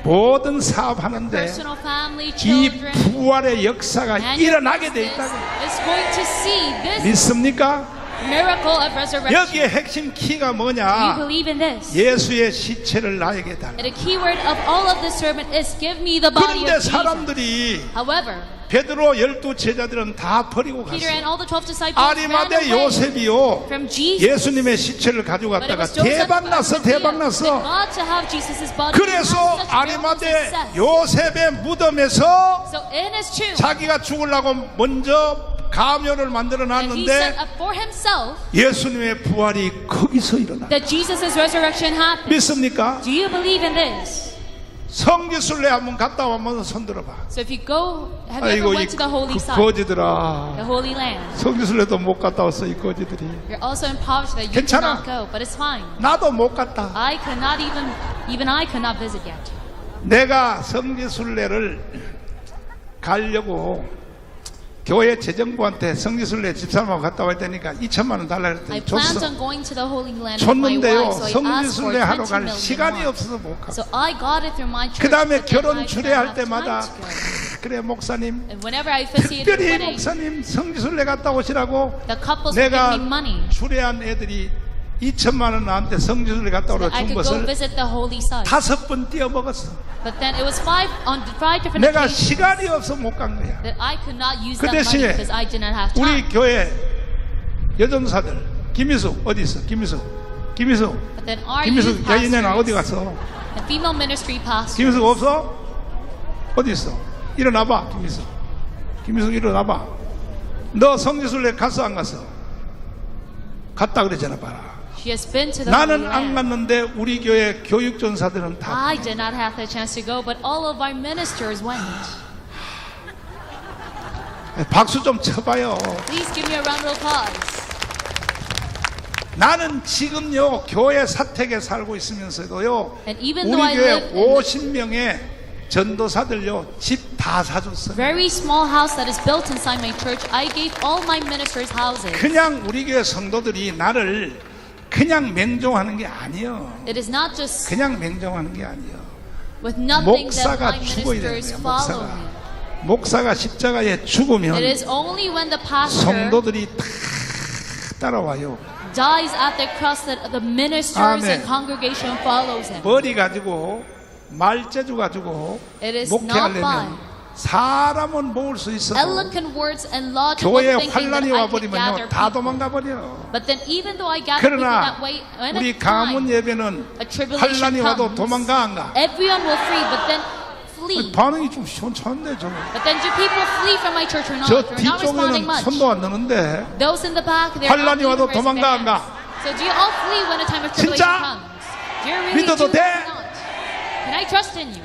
모든 사업하는데 personal family, 이 children, 부활의 역사가 and your 일어나게 돼 business 있다고 is going to see this 믿습니까? miracle of resurrection. 여기에 핵심 키가 Do you 뭐냐? believe in this? 예수의 시체를 나에게 달라. And the key word of all of this sermon is give me the body 그런데 of Jesus. 사람들이 However, 베드로 12 제자들은 다 버리고 Peter 갔어. and all the 12 disciples ran 아리마대 away 요셉이요 from Jesus. 예수님의 시체를 가지고 But it 갔다가 was Joseph 대박 났어 of Arimathea 대박 that 났어. got to have Jesus' body. 그래서 He had such miracle 아리마대 success. 요셉의 무덤에서 So in his tomb, 자기가 죽으려고 먼저 가묘를 만들어 and he set 놨는데 up for himself 예수님의 부활이 거기서 일어나. that Jesus' resurrection happened. 믿습니까? Do you believe in this? 성지순례 한번 갔다 오면 손 들어봐. So if you go, have you ever 아이고 이 went to the holy site, 거지들아. the holy land? 성지순례도 못 갔다 왔어 이 거지들이. You're also impoverished that you 괜찮아. cannot go, but it's fine. 나도 못 갔다. I could not even I could not visit yet. 내가 성지순례를 가려고 교회 재정부한테 성지순례 집사람하고 갔다 와야 되니까 2천만 원 달라 I 그랬더니 planned 줬어. on going to the Holy Land with my 줬는데요 wife, so I asked for 성지순례 하러 20 갈 million 시간이 more. 없어서 못 가. So I got it through my church. 그 다음에 but then 결혼 I did not 주례할 have time 때마다 to go. 그래 목사님 And whenever I officiated 특별히 wedding, 목사님 성지순례 갔다 오시라고 the couples would 내가 give me money 주례한 애들이 2천만 원 나한테 성지순례 갔다 오라 that I 준 could go 것을 visit the holy site. 5번 띄어 먹었어. But then it was five different 내가 occasions 시간이 없어 못 간 거야. that I could not use 그 that money 대신에 because I did not have 우리 time. 교회 여전사들 김희숙 어디 있어? 김희숙 But then our 김희숙 youth 여인은 어디 pastors 갔어? and female ministry pastors, 김희숙 없어? 어디 있어? 일어나봐 김희숙 일어나봐. 너 성지순례 갔어 안 갔어? 갔다 그랬잖아 봐라. she has been to the 나는 Holy 안 Land. 갔는데 우리 교회 교육전사들은 다 I did not have the chance to go, but all of our ministers went. 박수 좀 쳐봐요. Please give me a round of applause. 나는 지금요 교회 사택에 살고 있으면서도요 And even though I 우리 교회 live in the 50명의 전도사들요 집 다 사줬어요. very small house that is built inside my church, I gave all my ministers houses. 그냥 우리 교회 성도들이 나를 그냥 맹종하는 게 아니에요. It is not just 그냥 맹종하는 게 아니에요. with nothing that 목사가 my 죽어야 ministers 되는 거예요. follow me. 목사가 십자가에 죽으면 It is only when the pastor 성도들이 다 따라와요. dies at the cross that the ministers 아멘. and congregation follows him. 머리 가지고 말재주 가지고 It is not 목회하려면 by 사람은 모을 수 있어도 eloquent words and logical 교회에 thinking that 환란이 I could gather 와버리면요 다 people. 도망가 버려. But then even though I gather people 그러나 that way, when 우리 a 가문 time 예배는 a tribulation 환란이 와도 comes, 도망가 안 가? everyone will flee, but then flee. 반응이 좀 시원찮은데 저거. But then do people flee from my church or not? 저 They're not responding 뒤쪽에는 much. 손도 안 넣는데 Those in the back, they're not 환란이 와도 even raising 도망가 안 their 가? hands. So do you all flee when a time of tribulation 진짜? comes? Do you really 믿어도 do 돼? or not? Can I trust in you?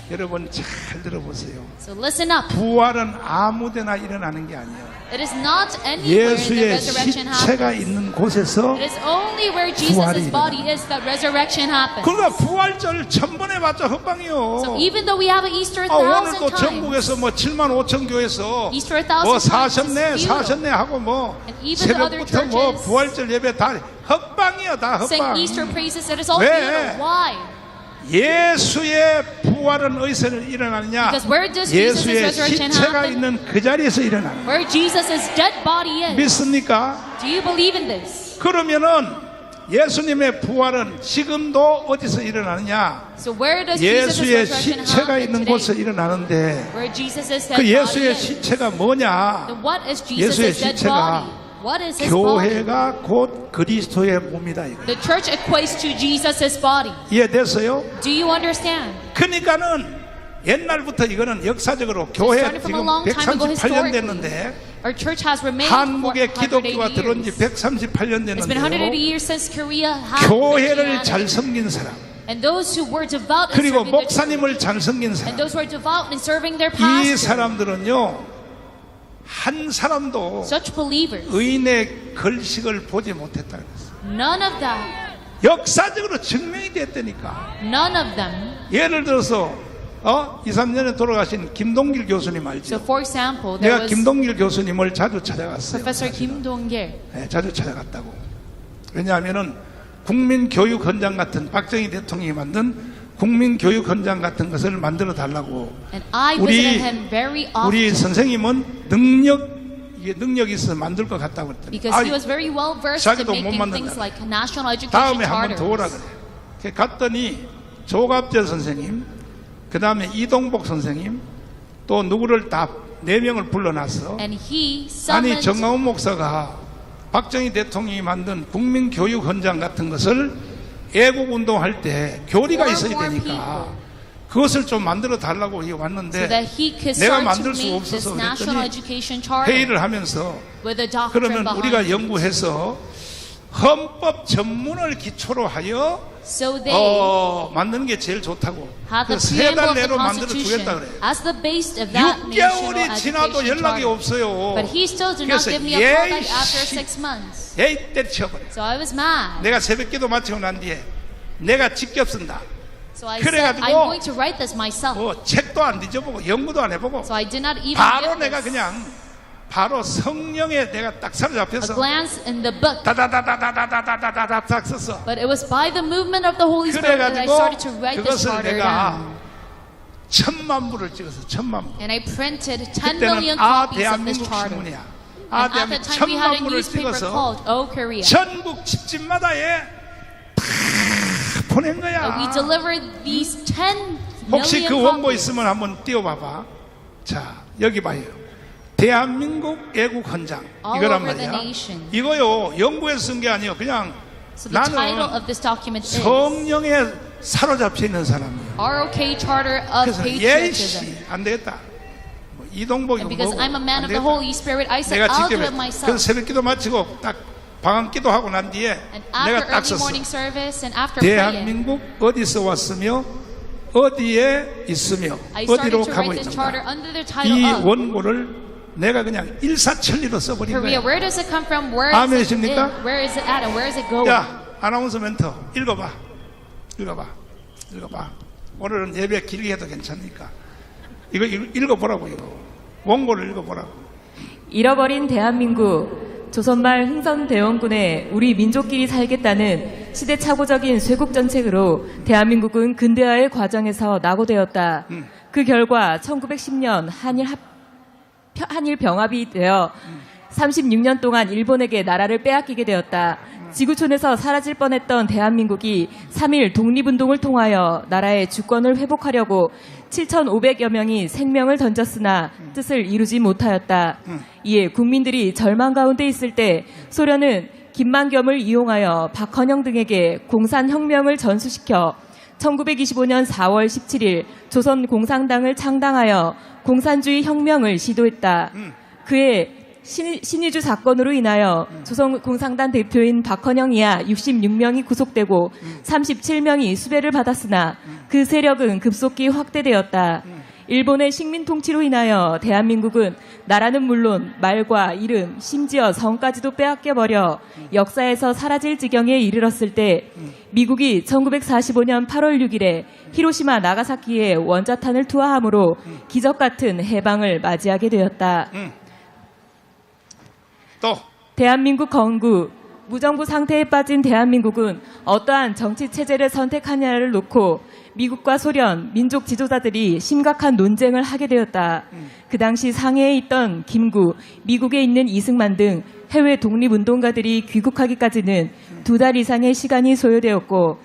여러분 잘 들어보세요. So listen up. 부활은 아무데나 일어나는 게 아니에요. It is not anywhere the 예수의 resurrection 시체가 happens. 있는 곳에서 It is only where 부활이 Jesus' body is that resurrection happens. 그러니까 부활절 1000번 해봤자 헛방이요. So even though we have an Easter 오늘도 1,000 times, 전국에서 뭐 7만 5천 교회에서 Easter 1,000 뭐 times is 사셨네 하고 뭐 And even the other 새벽부터 뭐 churches 부활절 예배 다 헛방이야 다 sing 헛방. Easter praises. It is all 왜? futile. Why? 예수의 부활은 어디서 일어나느냐? Because where does Jesus' 예수의 resurrection 시체가 happen? 있는 그 자리에서 일어나는 거예요. Where Jesus' dead body is. 믿습니까? Do you believe in this? 그러면은 예수님의 부활은 지금도 어디서 일어나느냐? So where does Jesus' 예수의 resurrection 시체가 happen 있는 today? 곳에서 일어나는데 Where Jesus' dead 그 body 예수의 is. 시체가 뭐냐? Then what is 예수의 Jesus' dead 시체가 body? What is his body? 교회가 곧 그리스도의 몸이다 이거. The church equates to Jesus' body. 이해됐어요? Do you understand? 그러니까는 옛날부터 이거는 역사적으로 교회 started from a 지금 long time ago 138년 historically. 됐는데 Our church has remained for 한국에 180 기독교가 들어온 지 years. 138년 It's been 180 됐는데요. years since Korea had 교회를 잘 Christianity. 섬긴 사람 And those who were devout in 그리고 serving the church, 목사님을 잘 섬긴 and 사람 those who were devout in serving their 이 pastor, 사람들은요 한 사람도 such believers, 의인의 걸식을 보지 못했다 그랬어요. none of them, 역사적으로 증명이 됐다니까. none of them. 예를 들어서 2, 3년에 돌아가신 김동길 교수님 So 알죠? for example, there 내가 was 김동길 교수님을 자주 찾아갔어요. Professor Kim Dong-gil. 네, 자주 찾아갔다고. 왜냐하면은 국민교육헌장 같은 박정희 대통령이 만든 국민교육헌장 같은 것을 만들어 달라고. And I 우리 visited him very 우리 often 선생님은 능력이 있어 만들 것 같다고 그랬더니 because he was very well versed in 자기도 못 making 만든다. things like national education 다음에 한 번 더 오라 charters. 그래. 갔더니 조갑재 선생님, 그 다음에 이동복 선생님, 또 누구를 다 4명을 불러놨어. And he 아니 summoned 정가훈 목사가 박정희 대통령이 만든 국민교육헌장 같은 것을 애국운동할 때 교리가 있어야 되니까 그것을 좀 만들어 달라고 so 왔는데 that he could 내가 start to 만들 수 make this 없어서 national 그랬더니 education charter 회의를 하면서 with a doctrine 그러면 우리가 behind it. 연구해서 헌법 전문을 기초로 하여 So they 만드는 게 제일 좋다고. had the 세 preamble 달 of the 내로 만들어 Constitution 주겠다 그래. as the base of that national 6개월이 지나도 education 연락이 charter. 없어요. But he still did not 그래서 give me a call back 예이 after 씨. 6 months. 에이 때려쳐버려. So I was mad. 내가 새벽기도 마치고 난 뒤에 내가 직접 쓴다. So I said, 그래가지고 I'm going to write this myself. 책도 안 뒤져보고 연구도 안 해보고 So I did not even 바로 give 내가 this 그냥 바로 성령에 내가 딱 a 사로잡혀서 glance in the book. 다다다다다다다다다다 딱 썼어. But it was by the movement of the Holy Spirit that I 그래가지고 started to write this 그것을 charter 내가 down. 1000만 부를 찍어서 1000만 부. And I printed 10 그때는 million 아 copies of this 대한민국 charter. 신문이야. And 아 at the 대한민국 time we had 1000만 a 부를 newspaper 찍어서 called Oh Korea. 전국 집집마다에 다 보낸 And we 거야. delivered these 10 혹시 million 그 원고 copies. 있으면 한번 띄워봐봐. 자 여기 봐요. 대한민국 애국헌장 All 이거란 over the 말이야. nation. 이거요 연구에서 쓴 게 아니에요. 그냥 So the title 나는 of this document is 성령에 사로잡혀 있는 사람이에요. ROK Charter of 그래서 Patriotism. 예씨 안 되겠다. 뭐 이동복이 And because 뭐고 I'm a man 안 of the 되겠다. Holy Spirit, I said 내가 I'll 직접 do it 그래서 myself. 새벽기도 마치고 딱 방한기도 하고 난 뒤에 And 내가 after 딱 early 썼어. morning service and after praying, 대한민국 어디서 왔으며 어디에 있으며 I started 어디로 to 가고 write this charter 있는가. under the 이 title of 원고를 내가 그냥 일사천리로 써버린 Korea. 거야. Where does it come from? Where is it 아멘이십니까? in? Where is it at? And where is it going? 야 아나운서 멘터 읽어봐. 오늘은 예배 길게 해도 괜찮으니까 이거 읽어보라고. 이거 원고를 읽어보라고. 잃어버린 대한민국, 조선말 흥선대원군의 우리 민족끼리 살겠다는 시대착오적인 쇄국 정책으로 대한민국은 근대화의 과정에서 낙오되었다. 그 결과 1910년 한일 병합이 되어 36년 동안 일본에게 나라를 빼앗기게 되었다. 지구촌에서 사라질 뻔했던 대한민국이 3.1 독립운동을 통하여 나라의 주권을 회복하려고 7,500여 명이 생명을 던졌으나 뜻을 이루지 못하였다. 이에 국민들이 절망 가운데 있을 때 소련은 김만겸을 이용하여 박헌영 등에게 공산혁명을 전수시켜 1925년 4월 17일 조선공산당을 창당하여 공산주의 혁명을 시도했다. 그해 신의주 사건으로 인하여 조선공산당 대표인 박헌영이야 66명이 구속되고 37명이 수배를 받았으나 그 세력은 급속히 확대되었다. 일본의 식민 통치로 인하여 대한민국은 나라는 물론 말과 이름, 심지어 성까지도 빼앗겨버려 역사에서 사라질 지경에 이르렀을 때 미국이 1945년 8월 6일에 히로시마 나가사키에 원자탄을 투하함으로 기적 같은 해방을 맞이하게 되었다. 또 대한민국 건국, 무정부 상태에 빠진 대한민국은 어떠한 정치 체제를 선택하냐를 놓고 미국과 소련, 민족 지도자들이 심각한 논쟁을 하게 되었다. 그 당시 상해에 있던 김구, 미국에 있는 이승만 등 해외 독립운동가들이 귀국하기까지는 2달 이상의 시간이 소요되었고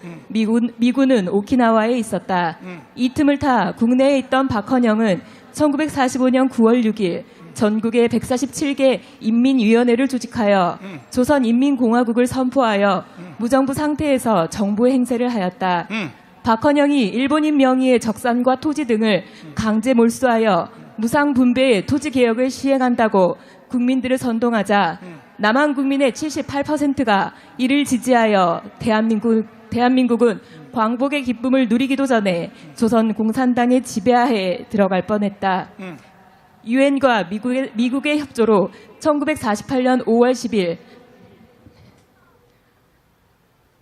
미군은 오키나와에 있었다. 이 틈을 타 국내에 있던 박헌영은 1945년 9월 6일 전국의 147개 인민위원회를 조직하여 조선인민공화국을 선포하여 무정부 상태에서 정부 행세를 하였다. 박헌영이 일본인 명의의 적산과 토지 등을 강제 몰수하여 무상분배의 토지개혁을 시행한다고 국민들을 선동하자 남한 국민의 78%가 이를 지지하여 대한민국은 광복의 기쁨을 누리기도 전에 조선 공산당의 지배하에 들어갈 뻔했다. 유엔과 미국의 협조로 1948년 5월 10일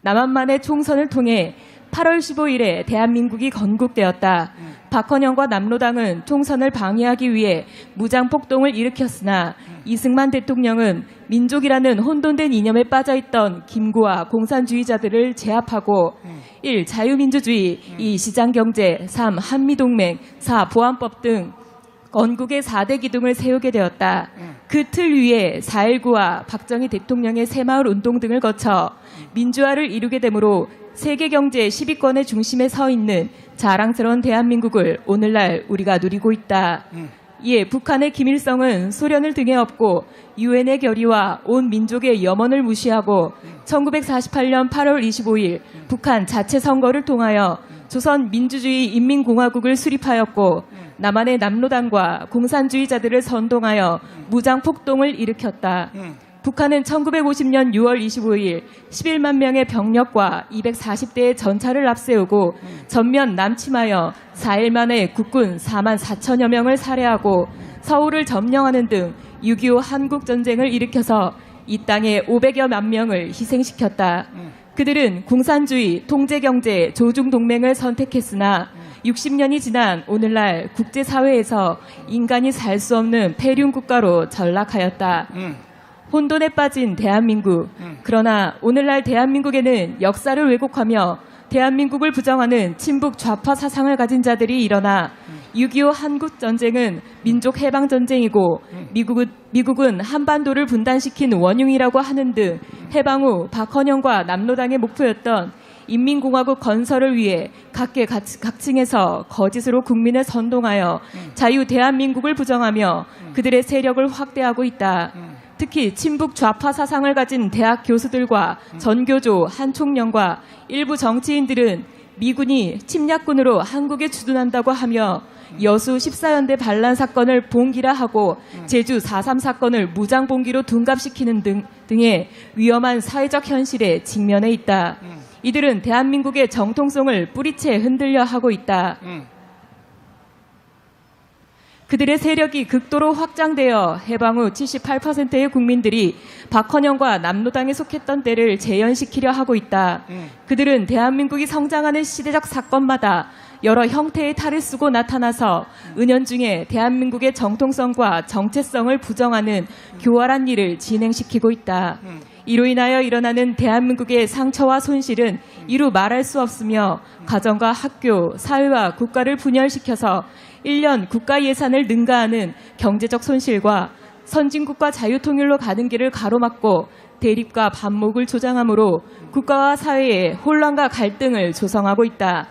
남한만의 총선을 통해 8월 15일에 대한민국이 건국되었다. 박헌영과 남로당은 총선을 방해하기 위해 무장폭동을 일으켰으나 이승만 대통령은 민족이라는 혼돈된 이념에 빠져있던 김구와 공산주의자들을 제압하고 1. 자유민주주의, 2. 시장경제, 3. 한미동맹, 4. 보안법 등 건국의 4대 기둥을 세우게 되었다. 그 틀 위에 4.19와 박정희 대통령의 새마을 운동 등을 거쳐 민주화를 이루게 되므로 세계 경제 10위권의 중심에 서 있는 자랑스러운 대한민국을 오늘날 우리가 누리고 있다. 이에 북한의 김일성은 소련을 등에 업고 유엔의 결의와 온 민족의 염원을 무시하고 1948년 8월 25일 북한 자체 선거를 통하여 조선 민주주의 인민공화국을 수립하였고 남한의 남로당과 공산주의자들을 선동하여 무장폭동을 일으켰다. 북한은 1950년 6월 25일 11만 명의 병력과 240대의 전차를 앞세우고 전면 남침하여 4일 만에 국군 4만 4천여 명을 살해하고 서울을 점령하는 등 6.25 한국전쟁을 일으켜서 이 땅에 500여만 명을 희생시켰다. 그들은 공산주의, 통제경제, 조중동맹을 선택했으나 60년이 지난 오늘날 국제사회에서 인간이 살 수 없는 폐륜국가로 전락하였다. 혼돈에 빠진 대한민국. 그러나 오늘날 대한민국에는 역사를 왜곡하며 대한민국을 부정하는 친북 좌파 사상을 가진 자들이 일어나 6.25 한국전쟁은 민족해방전쟁이고 미국은 한반도를 분단시킨 원흉이라고 하는 등 해방 후 박헌영과 남로당의 목표였던 인민공화국 건설을 위해 각계각층에서 거짓으로 국민을 선동하여 자유 대한민국을 부정하며 그들의 세력을 확대하고 있다. 특히 친북 좌파 사상을 가진 대학 교수들과 전교조, 한총련과 일부 정치인들은 미군이 침략군으로 한국에 주둔한다고 하며 여수 14연대 반란 사건을 봉기라하고 제주 4.3 사건을 무장봉기로 둔갑시키는 등의 위험한 사회적 현실에 직면해 있다. 이들은 대한민국의 정통성을 뿌리채 흔들려 하고 있다. 그들의 세력이 극도로 확장되어 해방 후 78%의 국민들이 박헌영과 남로당에 속했던 때를 재현시키려 하고 있다. 그들은 대한민국이 성장하는 시대적 사건마다 여러 형태의 탈을 쓰고 나타나서 은연중에 대한민국의 정통성과 정체성을 부정하는 교활한 일을 진행시키고 있다. 이로 인하여 일어나는 대한민국의 상처와 손실은 이루 말할 수 없으며 가정과 학교, 사회와 국가를 분열시켜서 1년 국가 예산을 능가하는 경제적 손실과 선진국과 자유통일로 가는 길을 가로막고 대립과 반목을 조장하므로 국가와 사회에 혼란과 갈등을 조성하고 있다.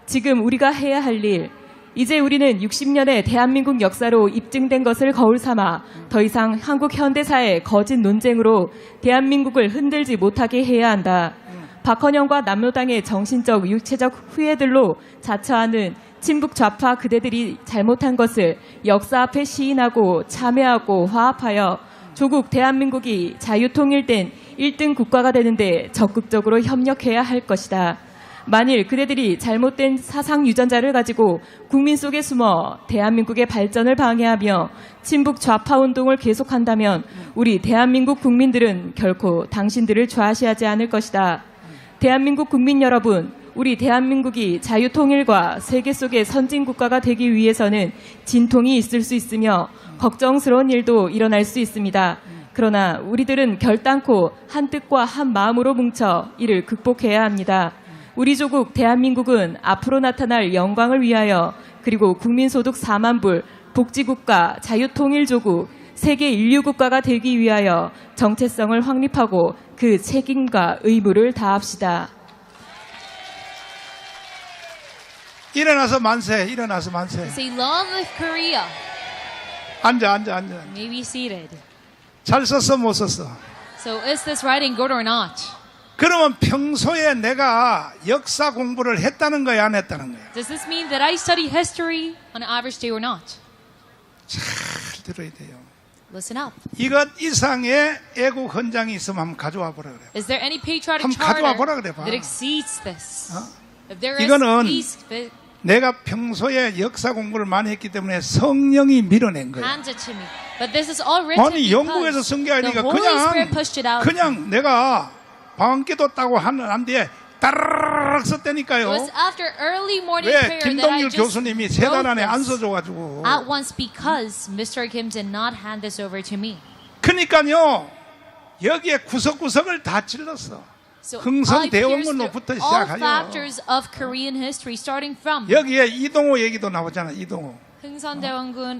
지금 우리가 해야 할 일, 이제 우리는 60년의 대한민국 역사로 입증된 것을 거울 삼아 더 이상 한국 현대사의 거짓 논쟁으로 대한민국을 흔들지 못하게 해야 한다. 박헌영과 남로당의 정신적, 육체적 후예들로 자처하는 친북 좌파 그대들이 잘못한 것을 역사 앞에 시인하고 참회하고 화합하여 조국 대한민국이 자유통일된 1등 국가가 되는데 적극적으로 협력해야 할 것이다. 만일 그대들이 잘못된 사상 유전자를 가지고 국민 속에 숨어 대한민국의 발전을 방해하며 친북 좌파 운동을 계속한다면 우리 대한민국 국민들은 결코 당신들을 좌시하지 않을 것이다. 대한민국 국민 여러분, 우리 대한민국이 자유통일과 세계 속의 선진국가가 되기 위해서는 진통이 있을 수 있으며 걱정스러운 일도 일어날 수 있습니다. 그러나 우리들은 결단코 한 뜻과 한 마음으로 뭉쳐 이를 극복해야 합니다. 우리 조국 대한민국은 앞으로 나타날 영광을 위하여 그리고 국민소득 4만 불, 복지국가, 자유통일조국, 세계 인류국가가 되기 위하여 정체성을 확립하고 그 책임과 의무를 다합시다. 일어나서 만세, 일어나서 만세. Say long live Korea. 앉아. May be seated. 잘 썼어, 못 썼어? So is this writing good or not? 그러면 평소에 내가 역사 공부를 했다는 거야, 안 했다는 거야? Does this mean that I study history on an average day or not? 잘 들어야 돼요. Listen up. 이것 이상의 애국 헌장이 있으면 한번 가져와 보라 그래. Is there any patriotic 한번 가져와 보라 charter 그래 봐. that exceeds this? If there 이거는 is, please 내가 평소에 역사 공부를 많이 했기 때문에 성령이 밀어낸 거야. hand it to me. But this is all written 아니 영국에서 because 쓴 게 the 아니니까 Holy Spirit pushed it out. 그냥 내가 방언기도 따고 한 뒤에 따르르르 It 썼다니까요. was after early morning 왜 prayer that I 김동률 just 교수님이 세 달 안에 안 wrote this 써줘가지고. at once because Mr. Kim did not hand this over to me. 그러니까요 여기에 구석구석을 다 찔렀어. So 흥선 I pierced 대원군로부터 through all 시작하여 factors of Korean history, starting from 여기에 이동호 얘기도 나오잖아. 이동호. Hungsan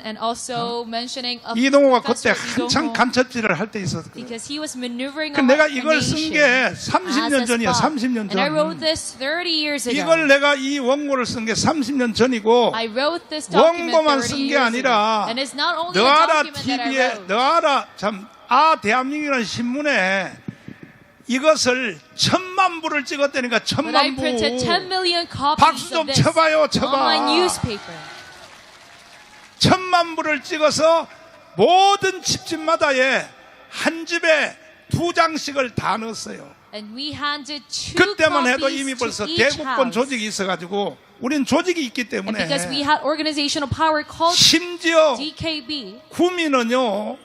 and also mentioning of 이동호가 그때 Professor 한창 Lee Dong-ho 간첩질을 할 때 있었거든. because he was maneuvering 그 around 내가 the 이걸 쓴 nation 게 as 30년 a 전이야. spy. 30년 And I wrote 전. this 30 years ago. 이걸 내가 이 원고를 쓴 게 30년 전이고 I wrote this document 원고만 30 쓴 게 years 아니라 ago. And it's not only a 너아라 document that I TV에 wrote. 너아라 대한민국이라는 신문에 이것을 1,000만 부를 찍었다니까. But I 1,000만 printed 10 부. million copies 박수 좀 of this 쳐봐요, 쳐봐. on my newspaper. 1,000만 부를 찍어서 모든 집집마다에 한 집에 2장씩을 다 넣었어요. And we handed 2 그때만 해도 copies 이미 to 벌써 each 대국권 house. 조직이 있어가지고 우린 조직이 있기 And 때문에 because we had organizational power called 심지어 DKB, 구민은요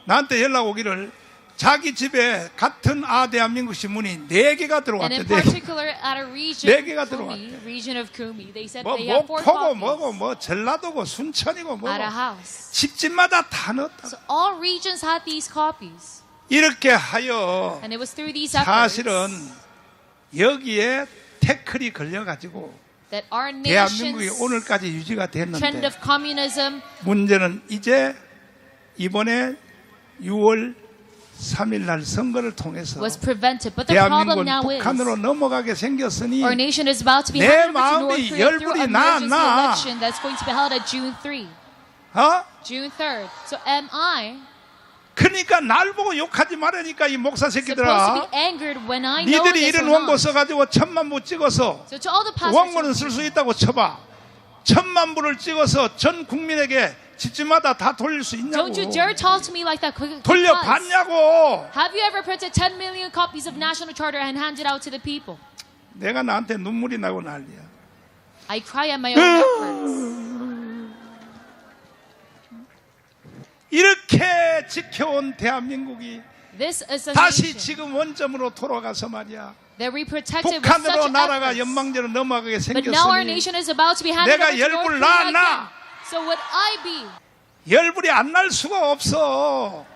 나한테 연락 오기를 자기 집에 같은 대한민국 신문이 4개가 and 들어왔대. in particular at a region, 네 개가 Kumi, region of Kumi, they said 뭐 they have 4 목포고 copies 뭐고 뭐 전라도고 순천이고 뭐고 at a house. 집집마다 다 넣었다. So all regions had these copies. 이렇게 하여 And it was through these efforts 사실은 여기에 태클이 걸려가지고 that our 대한민국이 nation's 오늘까지 유지가 trend 됐는데 of communism 문제는 이제 이번에 6월 3일 날 선거를 통해서 was prevented. But the problem 대한민국은 now is 북한으로 넘어가게 생겼으니 our nation is about to be 내 handed over to 마음이 North Korea through 열불이 an 나. emergency election that's going to be held at June 3. June 3rd. So am I 그러니까 날 보고 욕하지 말라니까 이 목사 supposed to 새끼들아. be angered when I know 니들이 this or 이런 원고 not? 써가지고 1,000만 부 찍어서 So to all the pastors, 원고는 쓸 수 있다고 쳐봐. 1,000만 부를 찍어서 전 국민에게 집집마다 다 돌릴 수 있냐고. don't you dare talk to me like that. Because 돌려봤냐고. have you ever printed 10 million copies of National Charter and handed out to the people? 내가 나한테 눈물이 나고 난리야. I cry at my own efforts. 이렇게 지켜온 대한민국이 This is a 다시 nation 지금 원점으로 돌아가서 말이야. that we protected with 북한으로 such 나라가 efforts. 연방제로 넘어가게 But now our 생겼으니 nation is about to be handed 내가 over to North 열불 Korea again. 나. So would I be? 열불이 안 날 수가 없어.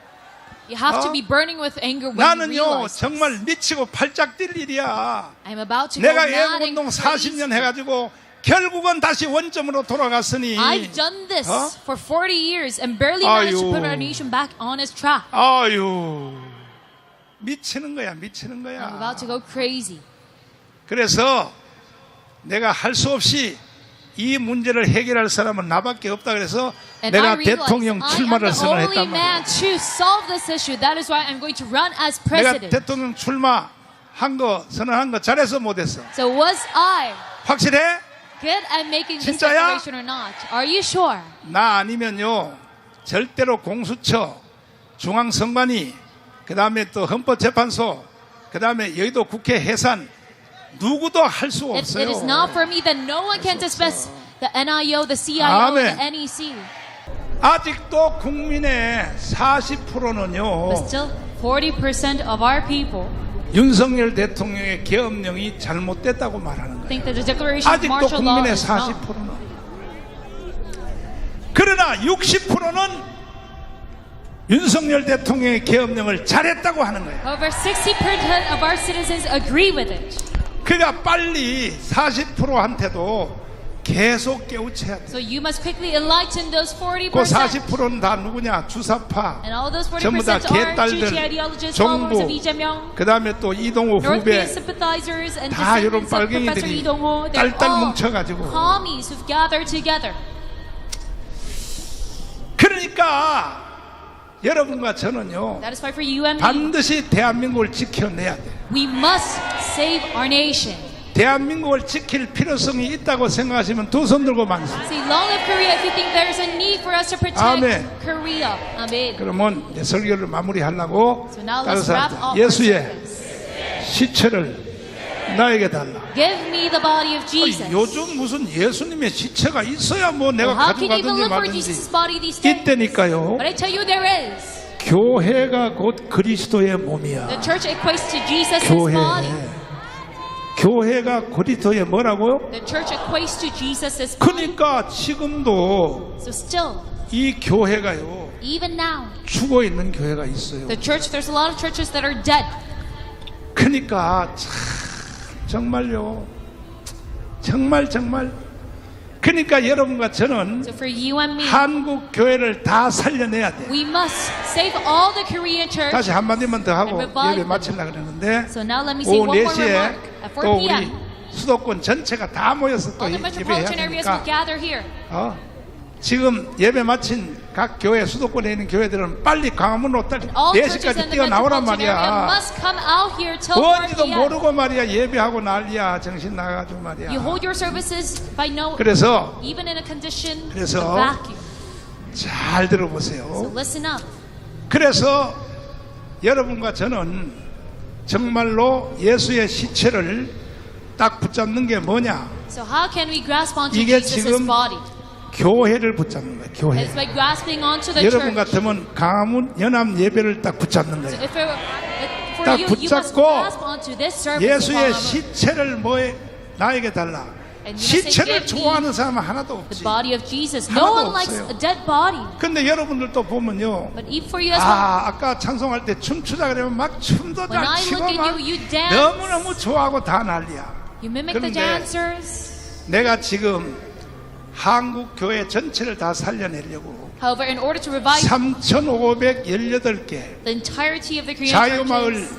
You have to 어? be burning with anger when you 나는요 realize 정말 미치고 팔짝 뛸 일이야. I'm about to go 내가 mad and 애국운동 crazy. 40년 해가지고 결국은 다시 원점으로 돌아갔으니 I've done this 어? for 40 years and barely managed to 아유. put our nation back on its track. 아유 미치는 거야 미치는 I'm 거야. about to go crazy. 그래서 내가 할 수 없이 이 문제를 해결할 사람은 나밖에 없다 그래서 And 내가 I realize 대통령 I am 출마를 the only 선언했단 man 말이야. to solve this issue. That is why I'm going to run as 내가 president. 대통령 출마한 거 선언한 거 잘해서 못했어. So was I 확실해? good at making this 진짜야? declaration or not? Are you sure? 나 아니면요 절대로 공수처 중앙선관위 그 다음에 또 헌법재판소 그 다음에 여의도 국회 해산 누구도 할 수 If 없어요. it is not for me, then no one can dismiss the NIO, the CIO, 아멘. the NEC. 아직도 국민의 40%는요 But still, 40% of our people 윤석열 대통령의 계엄령이 잘못됐다고 말하는 거예요. think that the declaration of 아직도 martial law 국민의 is wrong. 40%는. 그러나 60%는 윤석열 대통령의 계엄령을 잘했다고 하는 거예요. However, 60% of our citizens agree with it. 그러니까 빨리 40%한테도 계속 깨우쳐야 돼. So you must quickly enlighten those 40%. 그 40%는 다 누구냐? 주사파, And all those 전부 다 40% are 개딸들, Juche ideologists, followers 정부, of Lee Jae-myung, 그 다음에 또 이동호 North 후배, Korean sympathizers, and 다 이런 descendants of Professor 빨갱이들이 Lee Dong-ho. They're 딸딸 all 뭉쳐가지고. commies who've gathered together. 그러니까 여러분과 저는요, That is why for you and me, 반드시 대한민국을 지켜내야 돼. we must save our nation. 대한민국을 지킬 필요성이 있다고 생각하시면 두 손 들고 만세. Say, long live Korea if you think there's a need for us to protect 아멘. Korea. Amen. 그러면 내 설교를 마무리하려고 So now let's 따라서 wrap 하자. up our 예수의 service. 시체를 나에게 달라. Give me the body of Jesus. 요즘 무슨 예수님의 시체가 있어야 뭐 내가 How can you even 가져가든지 look for 말든지 Jesus' body these days? 있다니까요. But I tell you there is. 교회가 곧 그리스도의 몸이야. The church equates to Jesus' 교회. body. 교회가 그리스도의 뭐라고요? The church equates to Jesus' body. 그러니까 지금도 So still, 이 교회가요, even now, 죽어 있는 교회가 있어요. the church, there's a lot of churches that are dead. 그러니까 참 정말요, 정말 그러니까 여러분과 저는 So for you and me, 한국 교회를 다 살려내야 돼. we must save all the Korean church. 다시 한마디만 더 하고 And revive 예배 them. 마치려고 그러는데 So now let me say 오후 one more 4시에 remark. At 4 또 우리 p.m., 수도권 전체가 다 모여서 또 all the 예배해야 metropolitan areas will 되니까 gather here. 지금 예배 마친 각 교회 수도권에 있는 교회들은 빨리 광화문으로 All churches 4시까지 in the 뛰어나오란 metropolitan area 말이야. must come out here till 4 뭔지도 p.m. 모르고 말이야. 예배하고 난리야. 정신 나가가지고 말이야. You hold your services by no, 그래서 even in a condition 그래서 of vacuum. 잘 So 들어보세요. listen up. 그래서 여러분과 저는 정말로 예수의 시체를 딱 붙잡는 게 뭐냐? So how can we grasp onto 이게 Jesus' 지금 body? 교회를 붙잡는 거예요. 교회. It's by grasping onto the 여러분 church. 같으면 강화문 연합 예배를 딱 붙잡는 So 거예요. if it, for 딱 you, you must 붙잡고 grasp onto this service. 예수의 of 시체를 뭐에 나에게 달라. And you must say, 시체를 "Give me 좋아하는 사람은 하나도 the 없지. body of Jesus. 하나도 No one likes 없어요. a dead body. 근데 여러분들도 보면요. But even for you as well. 아까 찬송할 때 춤추자 그러면 막 춤도 When 잘 I 치고 look at 막 you, you dance. 너무너무 좋아하고 다 난리야. You mimic the 그런데 dancers. 내가 지금 한국 교회 전체를 다 살려내려고 However, in order to revive 3,518개 the entirety of the Korean 자유마을 churches,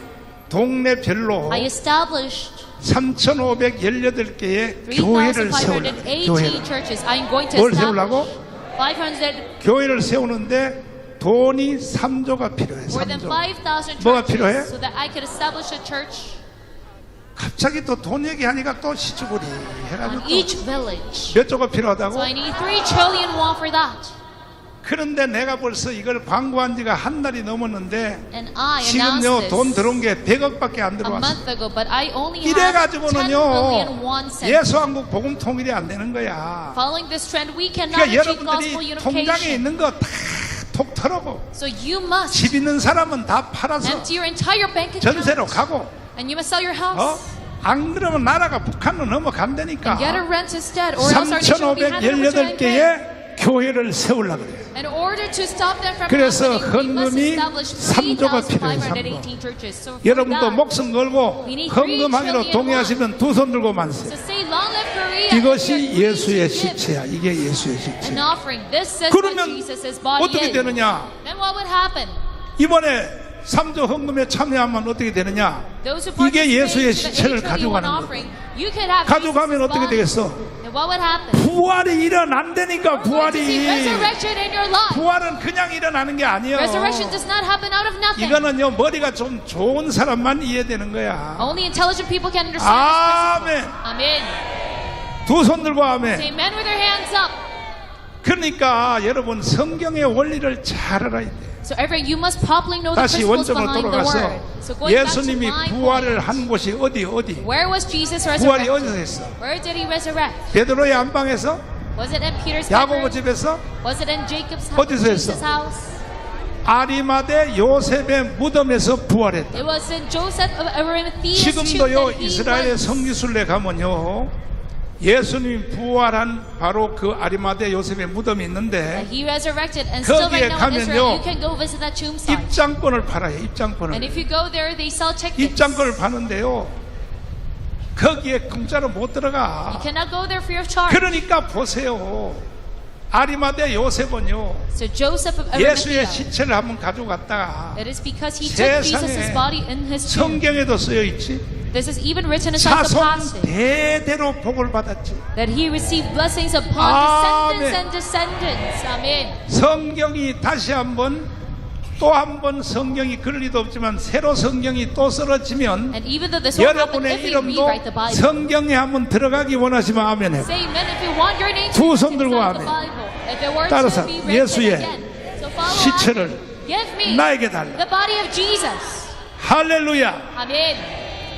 동네별로 I established 3,518개의 교회를 세우려고 그래요. 3,518 교회를. churches. I'm going to 뭘 establish 세우려고? 500, 교회를 세우는데 돈이 3조가 필요해. more than 3조. 5,000 뭐가 필요해? churches so that I could establish a church 갑자기 또 돈 얘기하니까 또 시주구리 on 해가지고 each village. 몇 조가 필요하다고? So I need 3 trillion won for that. 그런데 내가 벌써 이걸 광고한 지가 한 달이 넘었는데 And I 지금요 announced 돈 this 들어온 게 100억밖에 안 a 들어왔어. month ago, but I only have 10 이래가지고는요 billion won sent. 예수한국 복음 통일이 안 되는 거야. Following this trend, we cannot 그러니까 achieve gospel 여러분들이 통장에 unification. 있는 거 다 톡 털어고 So you must 집 있는 사람은 다 팔아서 empty your entire bank account. 전세로 가고 And you must sell your house. 안 그러면 나라가 북한으로 넘어간다니까. Get a rent instead, or else our nation will be handed over to NK. 3,518개의 교회를 세우려고 그래요. In order to stop them from 그래서 happening, we must 헌금이 establish 3조가 필요해요, 3,518 churches. So for 여러분도 that, 목숨 걸고 we need 헌금하기로 3 trillion 동의하시면 두 손 들고 so 만세. say long live Korea. 이것이 and we 예수의 should give 시체야. 이게 예수의 시체. an offering. This is what 그러면 Jesus' body 어떻게 is. 되느냐? Then what would happen? 이번에 3조 헌금에 참여하면 어떻게 되느냐? Those who 이게 participate 예수의 to the 시체를 8 trillion 가져가는 offering, 거예요. you could have 가져가면 Jesus' 어떻게 body. 되겠어? And what would happen? 부활이 일어난다니까. We're going to see 부활이. resurrection in your life. 부활은 그냥 일어나는 게 아니에요. Resurrection does not happen out of nothing. 이거는요 머리가 좀 좋은 사람만 이해되는 거야. Only intelligent people can understand this principle. 아멘. Amen. 두 손 들고 아멘. Say amen with their hands up. 그러니까 여러분 성경의 원리를 잘 알아야 돼. So everyone, you must properly know the 다시 principles 원점으로 behind the 돌아가서 word. So going back to 예수님이 my 부활을 point, 한 곳이 어디? where was Jesus 부활이 resurrected? 어디서 했어? Where did he resurrect? 베드로의 안방에서? Was it in Peter's 야고보 bedroom? 집에서? Was it in Jacob's 어디서 Jesus' 했어? house? 아리마대 요셉의 무덤에서 부활했다. It was in Joseph of Arimathea's tomb 지금도요 that he 이스라엘의 went. 성지순례 가면요 예수님이 부활한 바로 그 아리마대 요셉의 무덤이 있는데 He resurrected, and still 거기에 right now in Israel, 가면요, you can go visit that tomb site. 입장권을 팔아요. And 입장권을. if you go there, they sell tickets. 입장권을 파는데요 거기에 공짜로 못 You 들어가. cannot go there free of charge. 그러니까 보세요. 아리마대 요셉은요, So Joseph of 예수의 Arimathea, 시체를 한번 가져갔다가 it is because he took Jesus' 세상에 body in his tomb. 성경에도 쓰여 있지. This is even written inside the 자손 passage 대대로 복을 받았지. that he received blessings upon 아멘. descendants and descendants. Amen. 성경이 다시 한번 또 한 번 성경이 그럴 리도 없지만 새로 성경이 또 쓰러지면 And even though this won't happen 여러분의 if we 이름도 rewrite the Bible. 성경에 한번 들어가기 원하시면 아멘 해. Say amen if you want your name to 두 be 손 inside 들고 the 아멘. Bible. If it were 따라서 to be written 예수의 again. So follow 시체를 on. Give me 나에게 달라. the body of Jesus. 할렐루야. Amen.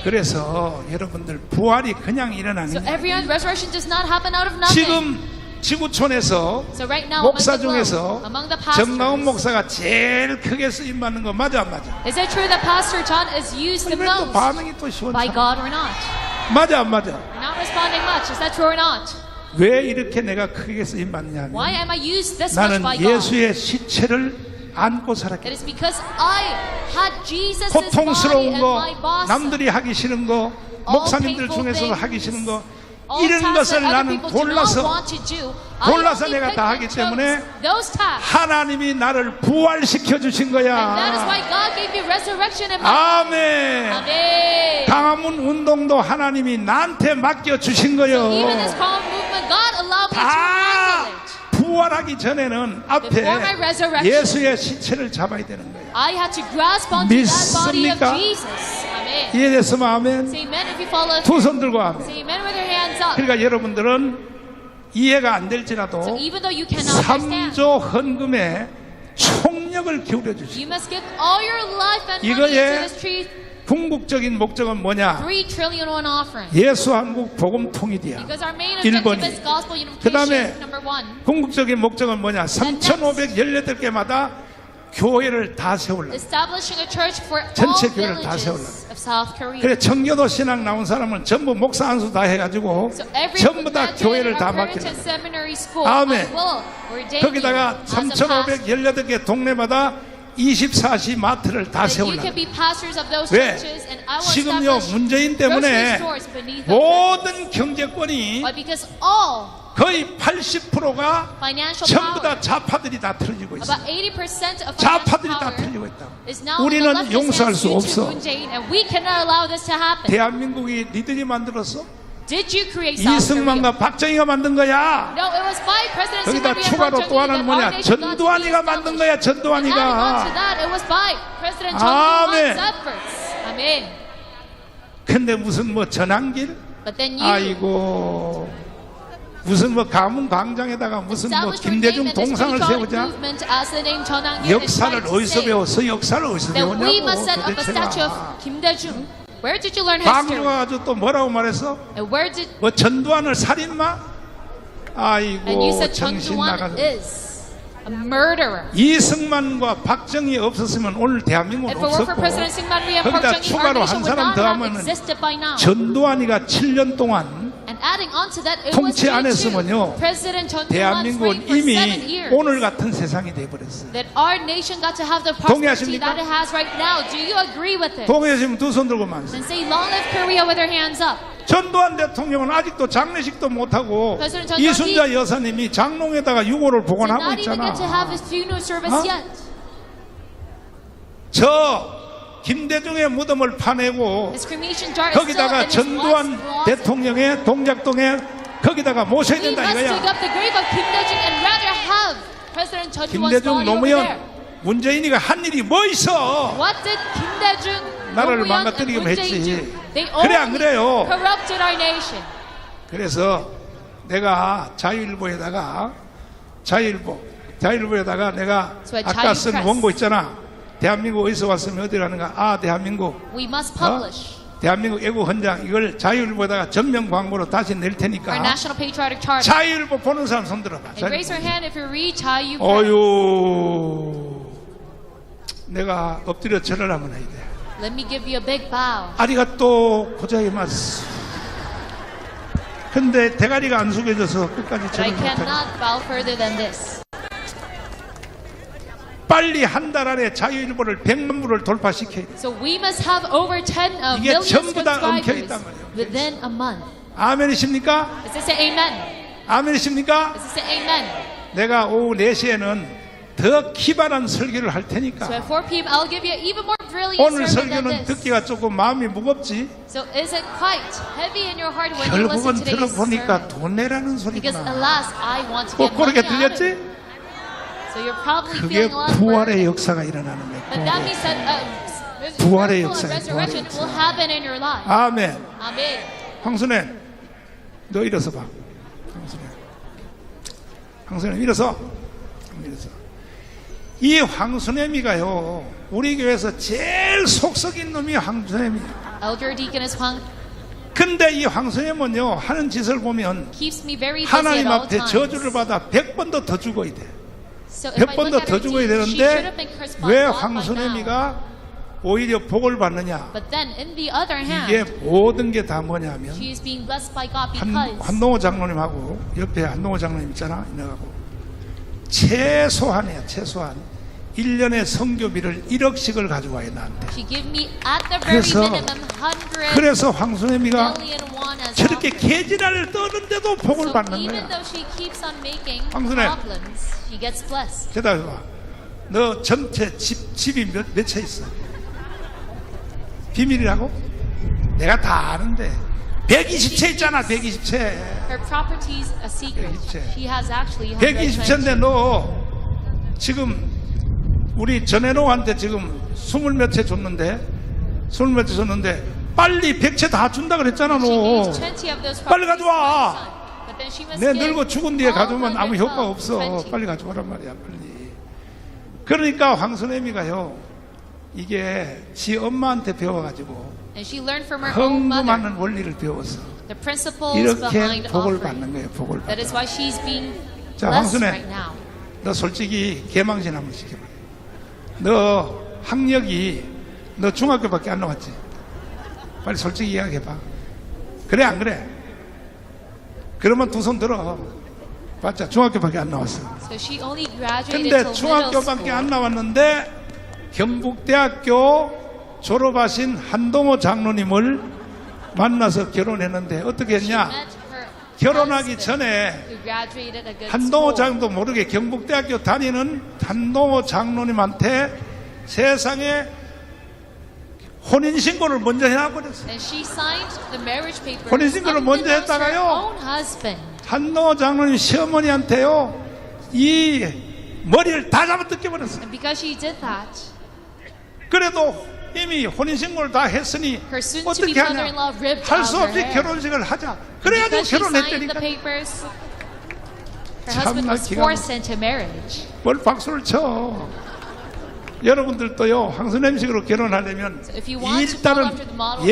그래서 여러분들 부활이 그냥 일어나는 So 게 everyone's resurrection does not happen out of nothing. 지금 지구촌에서 So right now 목사 among the globe, 중에서 among the pastors, 정나온 목사가 제일 크게 쓰임 받는 거 맞아 안 맞아? is it true that Pastor John is used the 왜 또 most 반응이 또 by 시원찮아? God or not? 맞아 안 맞아? You're not responding much. Is that true or not? 왜 이렇게 내가 크게 쓰임 받느냐? Why am I used this much 나는 by God? 예수의 시체를 안고 It 살았기 is because I had Jesus' body 고통스러운 in 거, my bosom. 남들이 하기 싫은 거, 목사님들 painful 중에서도 things, 하기 싫은 거, All 이런 tasks 것을 that other 나는 people do not 골라서 want to do, I 골라서 only 내가 picked 다 and 하기 chose 때문에 those tasks. 하나님이 나를 부활시켜 주신 And that is 거야. why God gave me resurrection in my life. 아멘. Amen. 강화문 운동도 하나님이 나한테 맡겨 주신 So 거요. even this calm movement, God allowed me to 다 regulate. 부활하기 전에는 앞에 Before my resurrection, 예수의 시체를 잡아야 되는 거야. I had to grasp onto that body of 믿습니까? Jesus. Amen. 이해됐으면 아멘. Say amen if you follow. 두 손 들고 아멘. Say amen with your hands up. 그러니까 여러분들은 이해가 안 될지라도 So even though you cannot understand, 3조 헌금에 총력을 기울여 주시고 you must give all your life and money 이거의 into this tree. 궁극적인 목적은 뭐냐? 3 trillion won offering. 예수 한국 복음 통일이야. Because our main objective 1번이. is gospel 그 다음에 unification. Number 1. 궁극적인 목적은 뭐냐? 3,518개마다 교회를 다 세우려. Establishing a church for all 전체 교회를 다 villages of South Korea. 그래 청교도 신학 나온 사람은 전부 목사 안수 다 해가지고 So every 전부 다 교회를 다 accredited 맡기려. seminary school 아멘. will ordain 거기다가 you as a pastor. 3,518개 동네마다 24시 마트를 다 That you 세우려. can be pastors of those 왜? churches, and I will 지금요 establish 문재인 grocery 때문에 stores beneath them. 모든 경제권이 But because all 거의 80%가 financial 전부 power, 다 좌파들이 다 틀어지고 있어. about 80% of financial 좌파들이 다 power 틀리고 있다. is now in the 우리는 leftist 용서할 hands 수 due to 없어. Moon Jae-in, and we cannot allow this to happen. 대한민국이 니들이 만들었어? Did you create South Korea? 이승만과 박정희가 만든 거야. No, it was by President 거기다 Syngman Rhee 추가로 and 또 하나는 that 뭐냐? our nation got to be 전두환이가 만든 거야. established. And adding on to 전두환이가. that, it was by President Chun 아멘. Doo-hwan's efforts. Amen. 근데 무슨 뭐 전환길? But then you 아이고 무슨 뭐 가문 광장에다가 무슨 뭐 established your name 김대중 and this 동상을 patriotic 세우자. movement as the name Chun Dang-il and 역사를 trying to 어디서 say 배웠어? 역사를 어디서 that we 배웠냐고 must set up a statue of 도대체가. Kim Dae-jung. Where did you learn history? 광주가 가지고 또 뭐라고 말했어? And where did 뭐 전두환을 살인마? and you 아이고 said Chun 정신 Doo-hwan 나가서 is a murderer. 이승만과 박정희 없었으면 오늘 대한민국은 If it were for 없었고 President Syngman Rhee and Park 거기다 Chung-hee, our 추가로 한 nation would 사람 not 더 have 하면은 existed by now. 전두환이가 7년 동안 And adding on to that, it was 통치 안 due 했으면요 to President Chun Doo-hwan's 대한민국은 reign for 7 이미 years 오늘 같은 세상이 돼버렸어요. that our nation got to have the prosperity 동의하십니까? that it has right now. Do you agree with it? 동의하시면 두 손 들고 만세. Then say, long live Korea with your hands up. 전두환 대통령은 아직도 장례식도 못하고 President Chun Doo-hwan, 이순자 여사님이 장롱에다가 유골을 Did 보관하고 not even get to 있잖아. have his funeral service 어? yet. 저 김대중의 무덤을 파내고 His cremation jar is still in 거기다가 his 전두환 wife's closet. 대통령의 동작동에 거기다가 모셔야 We 된다 must dig 이거야. up the grave of Kim Dae-jung and rather have President Chun Doo-hwan's 김대중 body over there. 노무현 문재인이가 한 일이 뭐 있어? What did Kim Dae-jung, 나라를 Roh Moo-hyun, and 망가뜨리기만 Moon Jae-in 했지. do? They 그래, 안 only 그래요? corrupted our nation. 그래서 내가 자유일보에다가 내가 So at 아까 쓴 자유프레스. 원고 있잖아. 대한민국 어디서 왔으면 어디 가는가? 아 대한민국 We must publish 대한민국 애국 헌장 이걸 자유일보에다가 전면 광고로 다시 낼 our 테니까 national patriotic charter. 자유일보 보는 사람 손 들어봐. And raise your hand if you read Chayu Press. 어유 내가 엎드려 절을 한번 해야 돼. Let me give you a big bow. 아리가또 고자이마스. 근데 대가리가 안 숙여져서 끝까지 But I 절을 못해. cannot bow further than this. 빨리 한 달 안에 자유일보를 100만 부를 돌파시켜야 돼. So we must have over 10 이게 million 전부 다 엉켜 subscribers 있단 말이에요. within a month. 아멘이십니까? Is this an amen? 아멘이십니까? Is this an amen? 내가 오후 4시에는 더 기발한 설교를 할 So 테니까 at 4 p.m. I'll give you even more brilliant 오늘 sermon than 설교는 this. 듣기가 조금 마음이 무겁지. So is it quite heavy in your heart when you listen 결국은 to today's 들어보니까 sermon? 돈 내라는 Because 소리구나. alas, I want to 꼭 get money 그렇게 out of 들렸지? it. So you're probably 그게 feeling a lot of 부활의 burden. 역사가 일어나는 거예요. But that means that 부활의 miracle 역사예요, and resurrection 부활의 will happen in your life. 아멘. Amen. 황순애, 너 일어서 봐. 황순애 일어서. 이 황순애미가요, 우리 교회에서 제일 속썩인 놈이 황순애미야. Elder Deaconess Huang 근데 이 황순애미는요, 하는 짓을 보면 keeps me very busy at 하나님 all 앞에 times. 저주를 받아 100번도 더 죽어야 돼. So if I 100번도 look at 더 her 죽어야 deeds, she should have 되는데 been cursed by 왜 God by now. 황순애미가 오히려 복을 받느냐? But then, in the other 이게 hand, 모든 게 다 뭐냐면 she is being blessed by God because 한동호 장로님하고 옆에 한동호 장로님 있잖아. 이나가고 최소한이야, 최소한 1년에 성교비를 1억씩을 가져와야 나한테. she gave me at the very 그래서- minimum 100 그래서 황순애미가 million won as 저렇게 offering. 개지랄을 떠는데도 복을 So 받는 even 거야. though she keeps on making 황순애. problems, she gets blessed. 대답해봐. 너 전체 집이 몇 채 있어? 비밀이라고? 내가 다 아는데 120채 있잖아. 120채. Her property is a secret. 120채. She has actually 120채인데 120. 너 지금 우리 전해노한테 지금 20 몇 채 줬는데 20 몇 채 줬는데 빨리 100채 다 준다 그랬잖아. She 너 gave 20 of those 빨리 properties 가져와. to her son. But then she must 내 give 늙어 죽은 뒤에 all 가져오면 아무 112, 효과 없어. 20. 빨리 가져오란 말이야. 빨리. 그러니까 황순애미가요, 이게 지 엄마한테 배워가지고 And she learned from her own mother 헌금하는 원리를 배웠어. the principles 이렇게 behind 복을 offering. 받는 거예요. 복을 That 받는 is why she's being 자, blessed 황순애. right now. 너 솔직히 개망신 한번 시켜봐. 너 학력이 너 중학교밖에 안 나왔지? 빨리 솔직히 이야기해봐. 그래 안 그래? 그러면 두 손 들어. 맞자, 중학교밖에 안 나왔어. So she only graduated 근데 till middle 중학교밖에 안 school. 나왔는데 경북대학교 졸업하신 한동호 장로님을 만나서 결혼했는데 어떻게 She 했냐? met her 결혼하기 husband, 전에 who graduated a good 한동호 school. 장도 모르게 경북대학교 다니는 한동호 장로님한테 세상에 혼인신고를 먼저 해놔버렸어. And she signed the marriage papers 혼인신고를 먼저 unbeknownst to her 했다가요. own husband. 한동호 장로님 시어머니한테요, 이 머리를 다 잡아 뜯겨버렸어. And because she did that, 그래도 이미 혼인신고를 다 했으니 her soon-to-be 어떻게 하냐? mother-in-law ripped 할 out 수 her 없이 hair. 결혼식을 하자. 그래가지고 Because she signed the 결혼했다니까. papers, her 참나 husband was 기가 forced into marriage. 뭘 박수를 쳐. 여러분들도요, 황순애미식으로 결혼하려면 So if you want to follow 일단은 after the model of